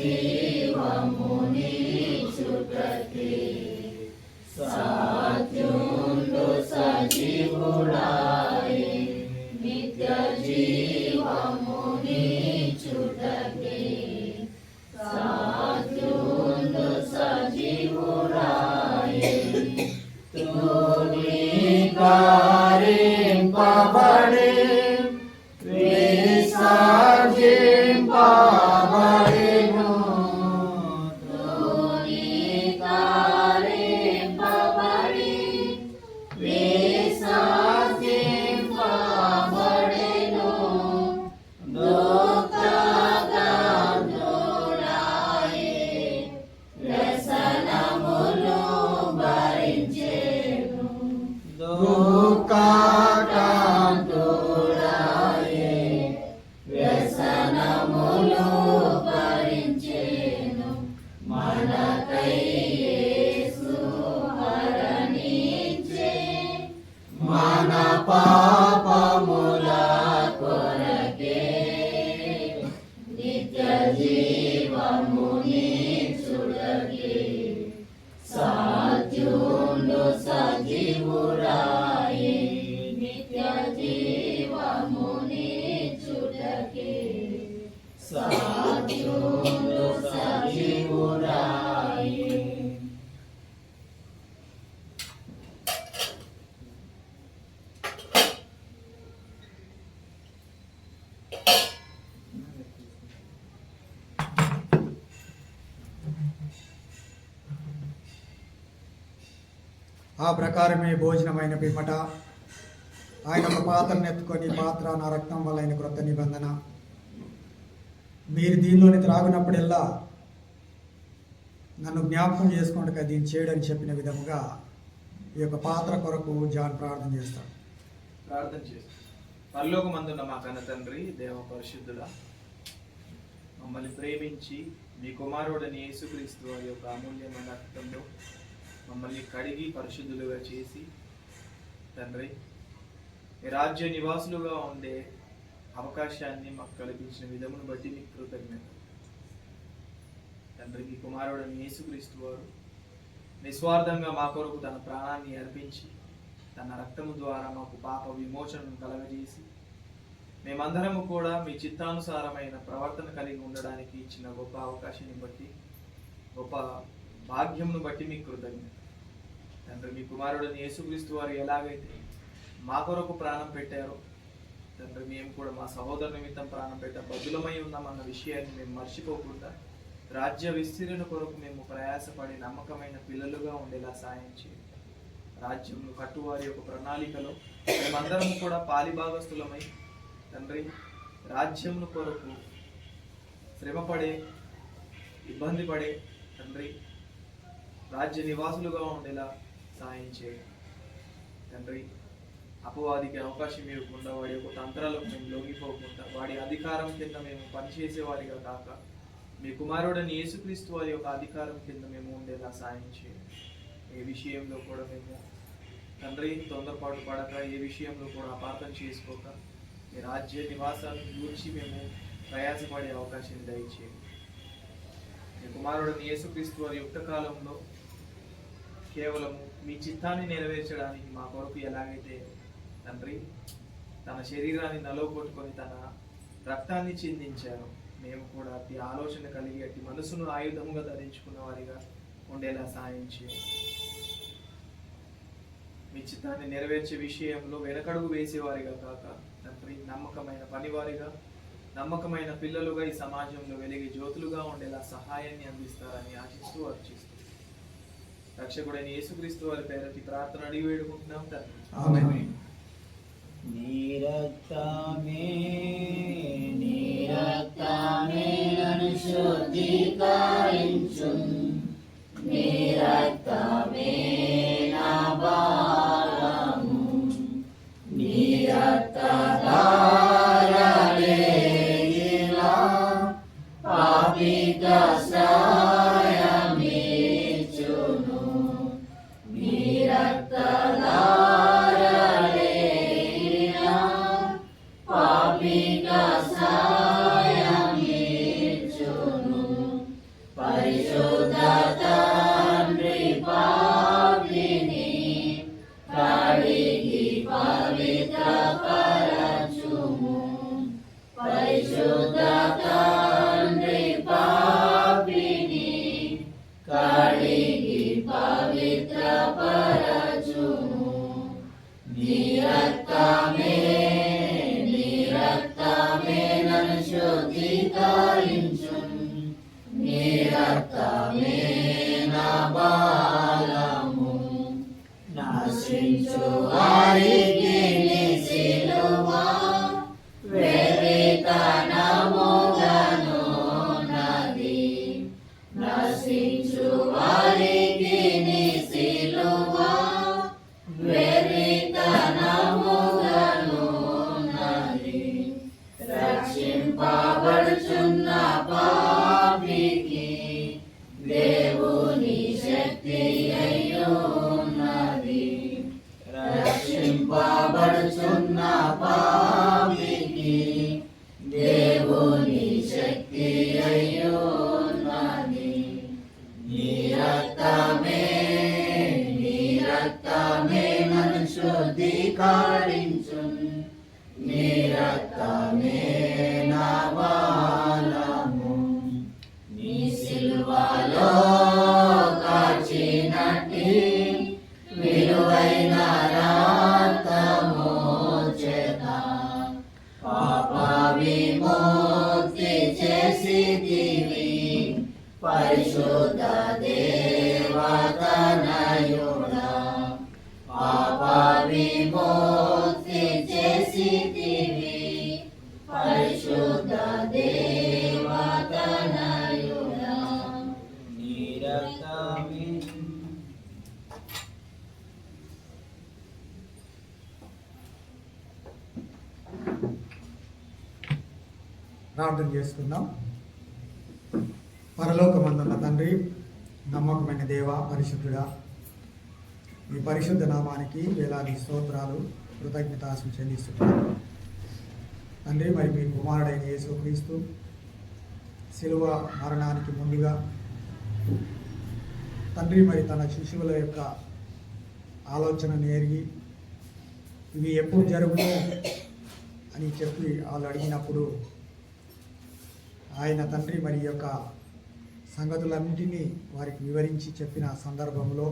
జీవమునిచ్చుటకే సాధ్యుండు సజీవుడాయే, నిత్య జీవమునిచ్చుటకే సాధ్యుండు సజీవుడాయే. తునీకరింపబడి విసర్జింపబడెను, తునీకరింపబడి విసర్జింపబడెను, దుఃఖగంధుడాయే వ్యసనములు భరించెను, దుఃఖగంధుడాయే వ్యసనములు భరించెను. మనకై యేసు మరణించె, మన పాపముల కొరకే నిత్య జీవమునిచ్చుటకే సాధ్యుండు సజీవుడాయే, నిత్య జీవమునిచ్చుటకే సాధ్యుండు సజీవుడాయే. ఆ ప్రకారమే భోజనమైన పిమ్మట ఆయన ఒక పాత్రను ఎత్తుకొని, పాత్ర నా రక్తం వల్ల అయిన క్రొత్త నిబంధన, మీరు దీనిలోని త్రాగినప్పుడల్లా నన్ను జ్ఞాపకం చేసుకోండి కదా దీన్ని చేయడని చెప్పిన విధముగా ఈ యొక్క పాత్ర కొరకు జాన్ ప్రార్థన చేస్తాడు. ప్రార్థన చేస్తాం. పరలోకమందున్న మా కన్న తండ్రి, దేవ పరిశుద్ధుడా, మమ్మల్ని ప్రేమించి మీ కుమారుడని యేసుక్రీస్తు వారి యొక్క అమూల్యమైన రక్తంలో మమ్మల్ని కడిగి పరిశుద్ధులుగా చేసి తండ్రి మీ రాజ్య నివాసులుగా ఉండే అవకాశాన్ని మాకు కల్పించిన విధమును బట్టి మీకు కృతజ్ఞత. తండ్రి మీ కుమారుడని యేసుక్రీస్తు వారు నిస్వార్థంగా మా కొరకు తన ప్రాణాన్ని అర్పించి తన రక్తము ద్వారా మాకు పాప విమోచనను కలగజేసి మేమందరము కూడా మీ చిత్తానుసారమైన ప్రవర్తన కలిగి ఉండడానికి ఇచ్చిన గొప్ప అవకాశాన్ని బట్టి, గొప్ప భాగ్యంను బట్టి మీకు కృతజ్ఞత. తండ్రి మీ కుమారుడని యేసుక్రీస్తు వారు ఎలాగైతే మా కొరకు ప్రాణం పెట్టారో తండ్రి మేము కూడా మా సహోదరు నిమిత్తం ప్రాణం పెట్ట బదులమై ఉన్నామన్న విషయాన్ని మేము మర్చిపోకుండా రాజ్య విస్తీరణ కొరకు మేము ప్రయాసపడి నమ్మకమైన పిల్లలుగా ఉండేలా సాయం చేయండి. రాజ్యంను కట్టువారి యొక్క ప్రణాళికలో మేమందరం కూడా పాలిభాగస్తులమై తండ్రి రాజ్యంను కొరకు శ్రమపడే, ఇబ్బంది పడే తండ్రి రాజ్య నివాసులుగా ఉండేలా సాయం చేయండి. తండ్రి అపవాదికి అవకాశం ఇవ్వకుండా వాడి యొక్క తంత్రాలకు మేము లొంగిపోకుండా వాడి అధికారం కింద మేము పనిచేసేవారిగా కాక మీ కుమారుడని యేసుక్రీస్తు వారి యొక్క అధికారం కింద మేము ఉండేలా సాయం చేయండి. ఏ విషయంలో కూడా మేము తండ్రి తొందరపాటు పడక, ఏ విషయంలో కూడా అపార్థం చేసుకోక మీ రాజ్య నివాసాన్ని గూర్చి మేము ప్రయాసపడే అవకాశం దయచేయండి. మీ కుమారుడని యేసుక్రీస్తు వారి యుక్త కాలంలో కేవలము మీ చిత్తాన్ని నెరవేర్చడానికి మా కొరకు ఎలాగైతే తండ్రి తన శరీరాన్ని నలవగొట్టుకొని తన రక్తాన్ని చిందించారు, మేము కూడా అతి ఆలోచన కలిగి అట్టి మనసును ఆయుధముగా ధరించుకున్న వారిగా ఉండేలా సాయం చేయండి. మీ చిత్తాన్ని నెరవేర్చే విషయంలో వెనకడుగు వేసేవారిగా కాక తండ్రి నమ్మకమైన పనివారిగా, నమ్మకమైన పిల్లలుగా ఈ సమాజంలో వెలిగే జ్యోతులుగా ఉండేలా సహాయాన్ని అందిస్తారని ఆశిస్తూ అర్చిస్తూ రక్షకుడైన యేసుక్రీస్తు వారి పేరటి ప్రార్థన అడిగి వేడుకుంటున్నాం తండ్రి. ఆమేన్. నీ రక్తమే నన్ను శుద్ధీకరించు, నీ రక్తమే నా బలము, నీ రక్తధారలే ఇలా పాపిక సాయమిచ్చును, నీ రక్తధారలే ఇలా పాపిక సాయమిచ్చును, పరిశుద్ధ తండ్రి పాపిని కడిగి పవిత్రపరచుము, పరిశుద్ధ తండ్రి పాపిని కడిగి పవిత్రపరచుము, నీ రక్తమే నన్ను శుద్ధీకరించు, నీ రక్తమే నా బలము, నశించు వారికి నీ సిలువ వెర్రితనముగాను నది, నశించు వారికి నీ సిలువ వెర్రితనముగాను నది, రక్షింపబడుచున్న పాపికి దేవుని శక్తి అయ్యున్నది, రక్షింపబడుచున్న పాపికి దేవుని శక్తి అయ్యున్నది, నీ రక్తమే నన్ను శుద్ధీకరించు, నీ రక్తమే నా బలము, నీ సిలువలో కాచినట్టి విలువైన రక్తము చేత పాప విముక్తి చేసితివి, పరిశుద్ధ దేవతనయుడా పాప విముక్తి చేసితివి, పరిశుద్ధ దేవతనయుడా ప్రార్థన చేసుకుందాం. పరలోకమందున్న తండ్రి, నమ్మకమైన దేవ, పరిశుద్ధుడా, మీ పరిశుద్ధ నామానికి వేలాది స్తోత్రాలు, కృతజ్ఞతాస్తుతులు చెల్లిస్తున్నాను తండ్రి. మరి మీ కుమారుడైన యేసుక్రీస్తు శిలువ మరణానికి ముందుగా తండ్రి మరి తన శిశువుల యొక్క ఆలోచనను ఎరిగి ఇవి ఎప్పుడు జరుగును అని చెప్పి వాళ్ళు అడిగినప్పుడు ఆయన తండ్రి మరి యొక్క సంగతులన్నింటినీ వారికి వివరించి చెప్పిన సందర్భంలో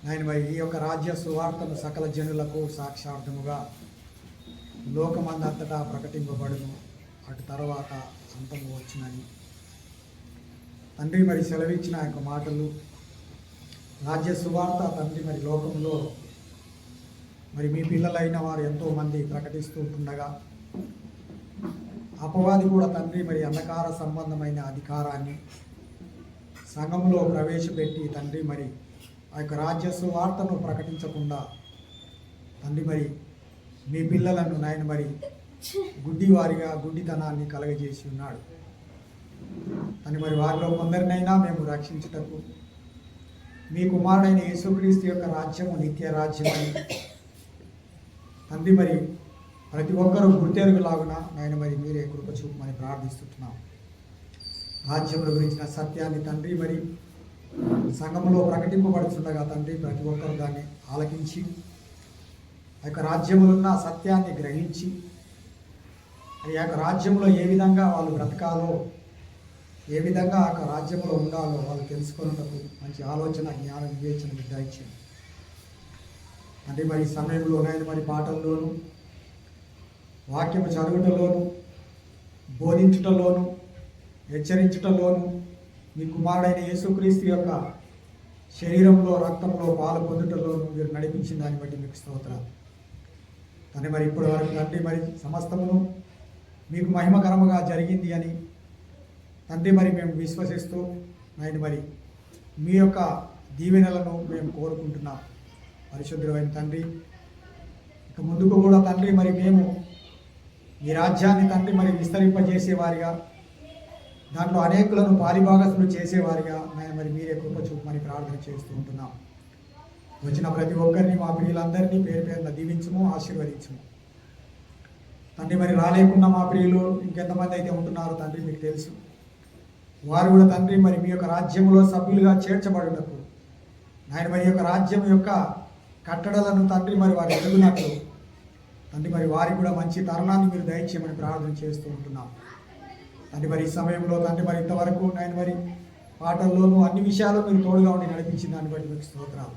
ఆయన మరి ఈ యొక్క రాజ్య సువార్తను సకల జనులకు సాక్షార్థముగా లోకమందంతటా ప్రకటింపబడును, అటు తర్వాత అంతము వచ్చునని తండ్రి మరి సెలవిచ్చిన ఆ యొక్క మాటలు, రాజ్య సువార్త తండ్రి మరి లోకంలో మరి మీ పిల్లలైన వారు ఎంతోమంది ప్రకటిస్తూ ఉంటుండగా అపవాది కూడా తండ్రి మరి అంధకార సంబంధమైన అధికారాన్ని సంఘంలో ప్రవేశపెట్టి తండ్రి మరి ఆ యొక్క రాజ్య సువార్తను ప్రకటించకుండా తండ్రి మరి మీ పిల్లలను నాయన మరి గుడ్డివారిగా గుడ్డితనాన్ని కలగజేసి ఉన్నాడు. అని మరి వారిలో కొందరినైనా మేము రక్షించుటకు మీ కుమారుడైన యేసుక్రీస్తు యొక్క రాజ్యము నిత్య రాజ్యమని తండ్రి మరి ప్రతి ఒక్కరూ గుర్తెరుగులాగున నాయన మరి మీరే కృప చూపమని ప్రార్థిస్తున్నాం. రాజ్యముల గురించిన సత్యాన్ని తండ్రి మరి సంఘంలో ప్రకటింపబడుతుండగా తండ్రి ప్రతి ఒక్కరు దాన్ని ఆలకించి ఆ యొక్క రాజ్యములున్న సత్యాన్ని గ్రహించి ఆ యొక్క రాజ్యంలో ఏ విధంగా వాళ్ళు బ్రతకాలో, ఏ విధంగా ఆ రాజ్యంలో ఉండాలో వాళ్ళు తెలుసుకున్నటకు మంచి ఆలోచన, జ్ఞాన వివేచన దయచేయండి. అంటే మరి సమయంలో నేను మరి పాటల్లోనూ వాక్యము చదువుటలోను బోధించుటలోను హెచ్చరించుటలోను మీ కుమారుడైన యేసుక్రీస్తు యొక్క శరీరంలో రక్తంలో పాలు పొందుటలోను మీరు నడిపించిన దాన్ని బట్టి మీకు స్తోత్రాలు. కానీ మరి ఇప్పటి వరకు తండ్రి మరి సమస్తమును మీకు మహిమకరముగా జరిగింది అని తండ్రి మరి మేము విశ్వసిస్తూ నాయన మరి మీ యొక్క దీవెనలను మేము కోరుకుంటున్నాం. పరిశుద్ధమైన తండ్రి, ఇక ముందుకు కూడా తండ్రి మరి మేము మీ రాజ్యాన్ని తండ్రి మరి విస్తరింపజేసేవారిగా, దాంట్లో అనేకులను పాలిభాగస్తులు చేసేవారిగా నాయన మరి మీరే కృప చూపమని ప్రార్థన చేస్తూ ఉంటున్నాం. వచ్చిన ప్రతి ఒక్కరిని మా ప్రియులందరినీ పేరు పేరున దీవించము, ఆశీర్వదించము తండ్రి. మరి రాలేకున్న మా ప్రియులు ఇంకెంతమంది అయితే ఉంటున్నారో తండ్రి మీకు తెలుసు. వారు కూడా తండ్రి మరి మీ యొక్క రాజ్యంలో సభ్యులుగా చేర్చబడుటకు నాయన మరి యొక్క రాజ్యం యొక్క కట్టడలను తండ్రి మరి వారు ఎదుగునట్లు తండ్రి మరి వారికి కూడా మంచి తరుణాన్ని మీరు దయచేయమని ప్రార్థన చేస్తూ ఉంటున్నాం. తండ్రి మరి ఈ సమయంలో తండ్రి మరి ఇంతవరకు నాయన మరి పాటల్లోనూ అన్ని విషయాలు మీరు తోడుగా ఉండి నడిపించిన దాన్ని బట్టి మీకు స్తోత్రాలు.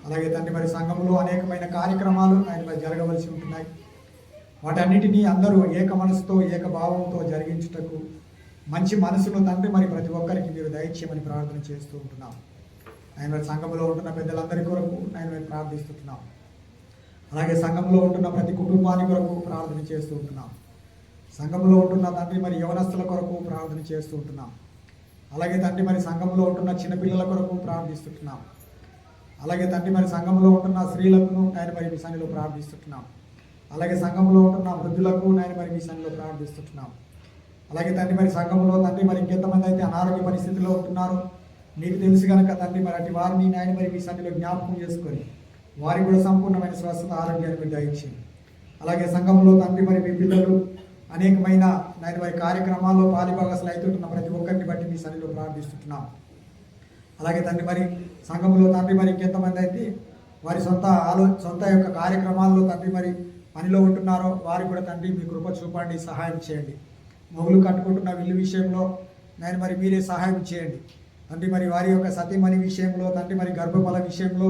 అలాగే తండ్రి మరి సంఘంలో అనేకమైన కార్యక్రమాలు ఆయన మరి జరగవలసి ఉంటున్నాయి. వాటన్నిటినీ అందరూ ఏక మనసుతో ఏక భావంతో జరిగించుటకు మంచి మనసును తండ్రి మరి ప్రతి ఒక్కరికి మీరు దయచేయమని ప్రార్థన చేస్తూ ఉంటున్నాం. ఆయన మరి సంఘంలో ఉంటున్న పెద్దలందరి కొరకు ఆయన మరి ప్రార్థిస్తున్నాం. అలాగే సంఘంలో ఉంటున్న ప్రతి కుటుంబాన్ని కొరకు ప్రార్థన చేస్తూ ఉంటున్నాం. సంఘంలో ఉంటున్న తండ్రి మరి యవనస్తుల కొరకు ప్రార్థన చేస్తూ ఉంటున్నాం. అలాగే తండ్రి మరి సంఘంలో ఉంటున్న చిన్నపిల్లల కొరకు ప్రార్థిస్తున్నాం. అలాగే తండ్రి మరి సంఘంలో ఉంటున్న స్త్రీలకు ఆయన మరి మీ సన్నిధిలో ప్రార్థిస్తున్నాం. అలాగే సంఘంలో ఉంటున్న వృద్ధులకు ఆయన మరి మీ సన్నిధిలో ప్రార్థిస్తున్నాం. అలాగే తండ్రి మరి సంఘంలో తండ్రి మరి ఇంకెంతమంది అయితే అనారోగ్య పరిస్థితిలో ఉంటున్నారో మీకు తెలుసు కనుక తండ్రి మరి అటు వారిని ఆయన మరి మీ సన్నిధిలో జ్ఞాపకం చేసుకొని వారికి కూడా సంపూర్ణమైన స్వస్థత ఆరోగ్యాన్ని మీరు దయచేయండి. అలాగే సంఘంలో తండ్రి మరి మీ పిల్లలు అనేకమైన ఆయన మరి కార్యక్రమాల్లో పాలిభాగస్లు అవుతుంటున్న ప్రతి ఒక్కరిని బట్టి మీ సన్నిధిలో ప్రార్థిస్తున్నాం. అలాగే తండ్రి మరి సంఘంలో తండ్రి మరి ఇంకెంతమంది అయితే వారి సొంత యొక్క కార్యక్రమాల్లో తండ్రి మరి పనిలో ఉంటున్నారో వారికి కూడా తండ్రి మీ కృప చూపండి, సహాయం చేయండి. మొగులు కట్టుకుంటున్న వీళ్ళ విషయంలో నేను మరి మీరే సహాయం చేయండి తండ్రి. మరి వారి యొక్క సతీమణి విషయంలో తండ్రి మరి గర్భఫల విషయంలో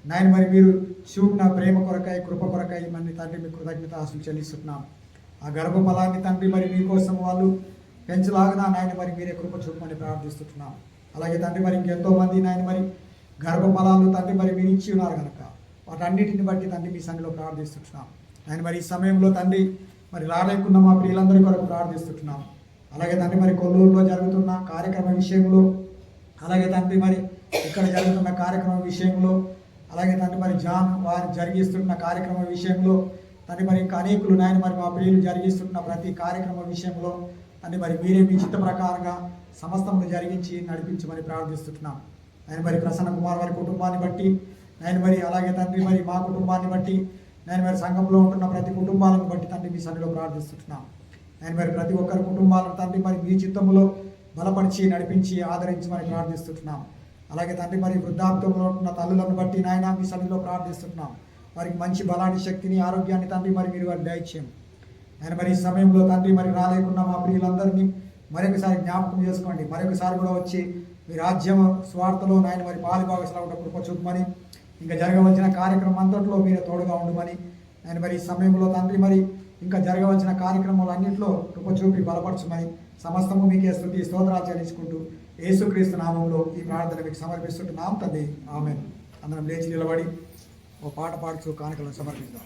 నాయన మరి మీరు చూపిన ప్రేమ కొరకై కృప కొరకై మరి తండ్రి మీ కృతజ్ఞతాస్తుతులు చెల్లిస్తున్నాం. ఆ గర్భఫలాన్ని తండ్రి మరి మీకోసం వాళ్ళు పెంచలాగిన నాయన మరి మీరే కృప చూపమని ప్రార్థిస్తున్నాం. అలాగే తండ్రి మరి ఇంకెంతోమంది నాయన మరి గర్భఫలాలు తండ్రి మరి మీరు ఇచ్చి ఉన్నారు కనుక వాటన్నిటిని బట్టి తండ్రి మీ సంఘంలో ప్రార్థిస్తున్నాం. ఆయన మరి ఈ సమయంలో తండ్రి మరి రాలేకున్న మా ప్రియులందరి కొరకు ప్రార్థిస్తున్నాం. అలాగే తండ్రి మరి కొల్లూరులో జరుగుతున్న కార్యక్రమం విషయంలో, అలాగే తండ్రి మరి ఇక్కడ జరుగుతున్న కార్యక్రమం విషయంలో, అలాగే తండ్రి మరి జాన్ వారు జరిగిస్తున్న కార్యక్రమం విషయంలో తండ్రి మరి ఇంకా అనేకులు నాయన మరి మా ప్రియులు జరిగిస్తున్న ప్రతి కార్యక్రమం విషయంలో తండ్రి మరి మీరే మీ చిత్త ప్రకారంగా సమస్తమును జరిగించి నడిపించమని ప్రార్థిస్తున్నాం. ఆయన మరి ప్రసన్న కుమార్ వారి కుటుంబాన్ని బట్టి నేను మరి అలాగే తండ్రి మరి మా కుటుంబాన్ని బట్టి నేను మరి సంఘంలో ఉంటున్న ప్రతి కుటుంబాలను బట్టి తండ్రి మీ సన్నిధిలో ప్రార్థిస్తున్నాం. నేను మరి ప్రతి ఒక్కరి కుటుంబాలను తండ్రి మరి మీ చిత్తములో బలపరిచి నడిపించి ఆదరించమని ప్రార్థిస్తున్నాం. అలాగే తండ్రి మరి వృద్ధాప్యంలో ఉంటున్న తల్లులను బట్టి నాయన మీ సన్నిధిలో ప్రార్థిస్తున్నాం. వారికి మంచి బలాన్ని, శక్తిని, ఆరోగ్యాన్ని తండ్రి మరి మీరు వారికి దయచేయండి. నేను మరి ఈ సమయంలో తండ్రి మరి రాలేకున్న మా ప్రియులందరినీ మరొకసారి జ్ఞాపకం చేసుకోండి. మరొకసారి కూడా వచ్చి మీ రాజ్యం స్వార్థలో నాయన మరి పాలుభాగస్లాగా కృప చూపమని, ఇంకా జరగవలసిన కార్యక్రమం అంతట్లో మీరు తోడుగా ఉండమని, నేను మరి ఈ సమయంలో తండ్రి మరి ఇంకా జరగవలసిన కార్యక్రమాలన్నింటిలో కృప చూపి బలపరచమని సమస్తము మీకే స్తుతి స్తోత్రాలు చెల్లించుకుంటూ యేసుక్రీస్తు నామంలో ఈ ప్రార్థన మీకు సమర్పిస్తుంటున్నాం తండ్రి. ఆమేన్. అందరం లేచి నిలబడి ఓ పాట పాడుతూ కానుకలను సమర్పిద్దాం.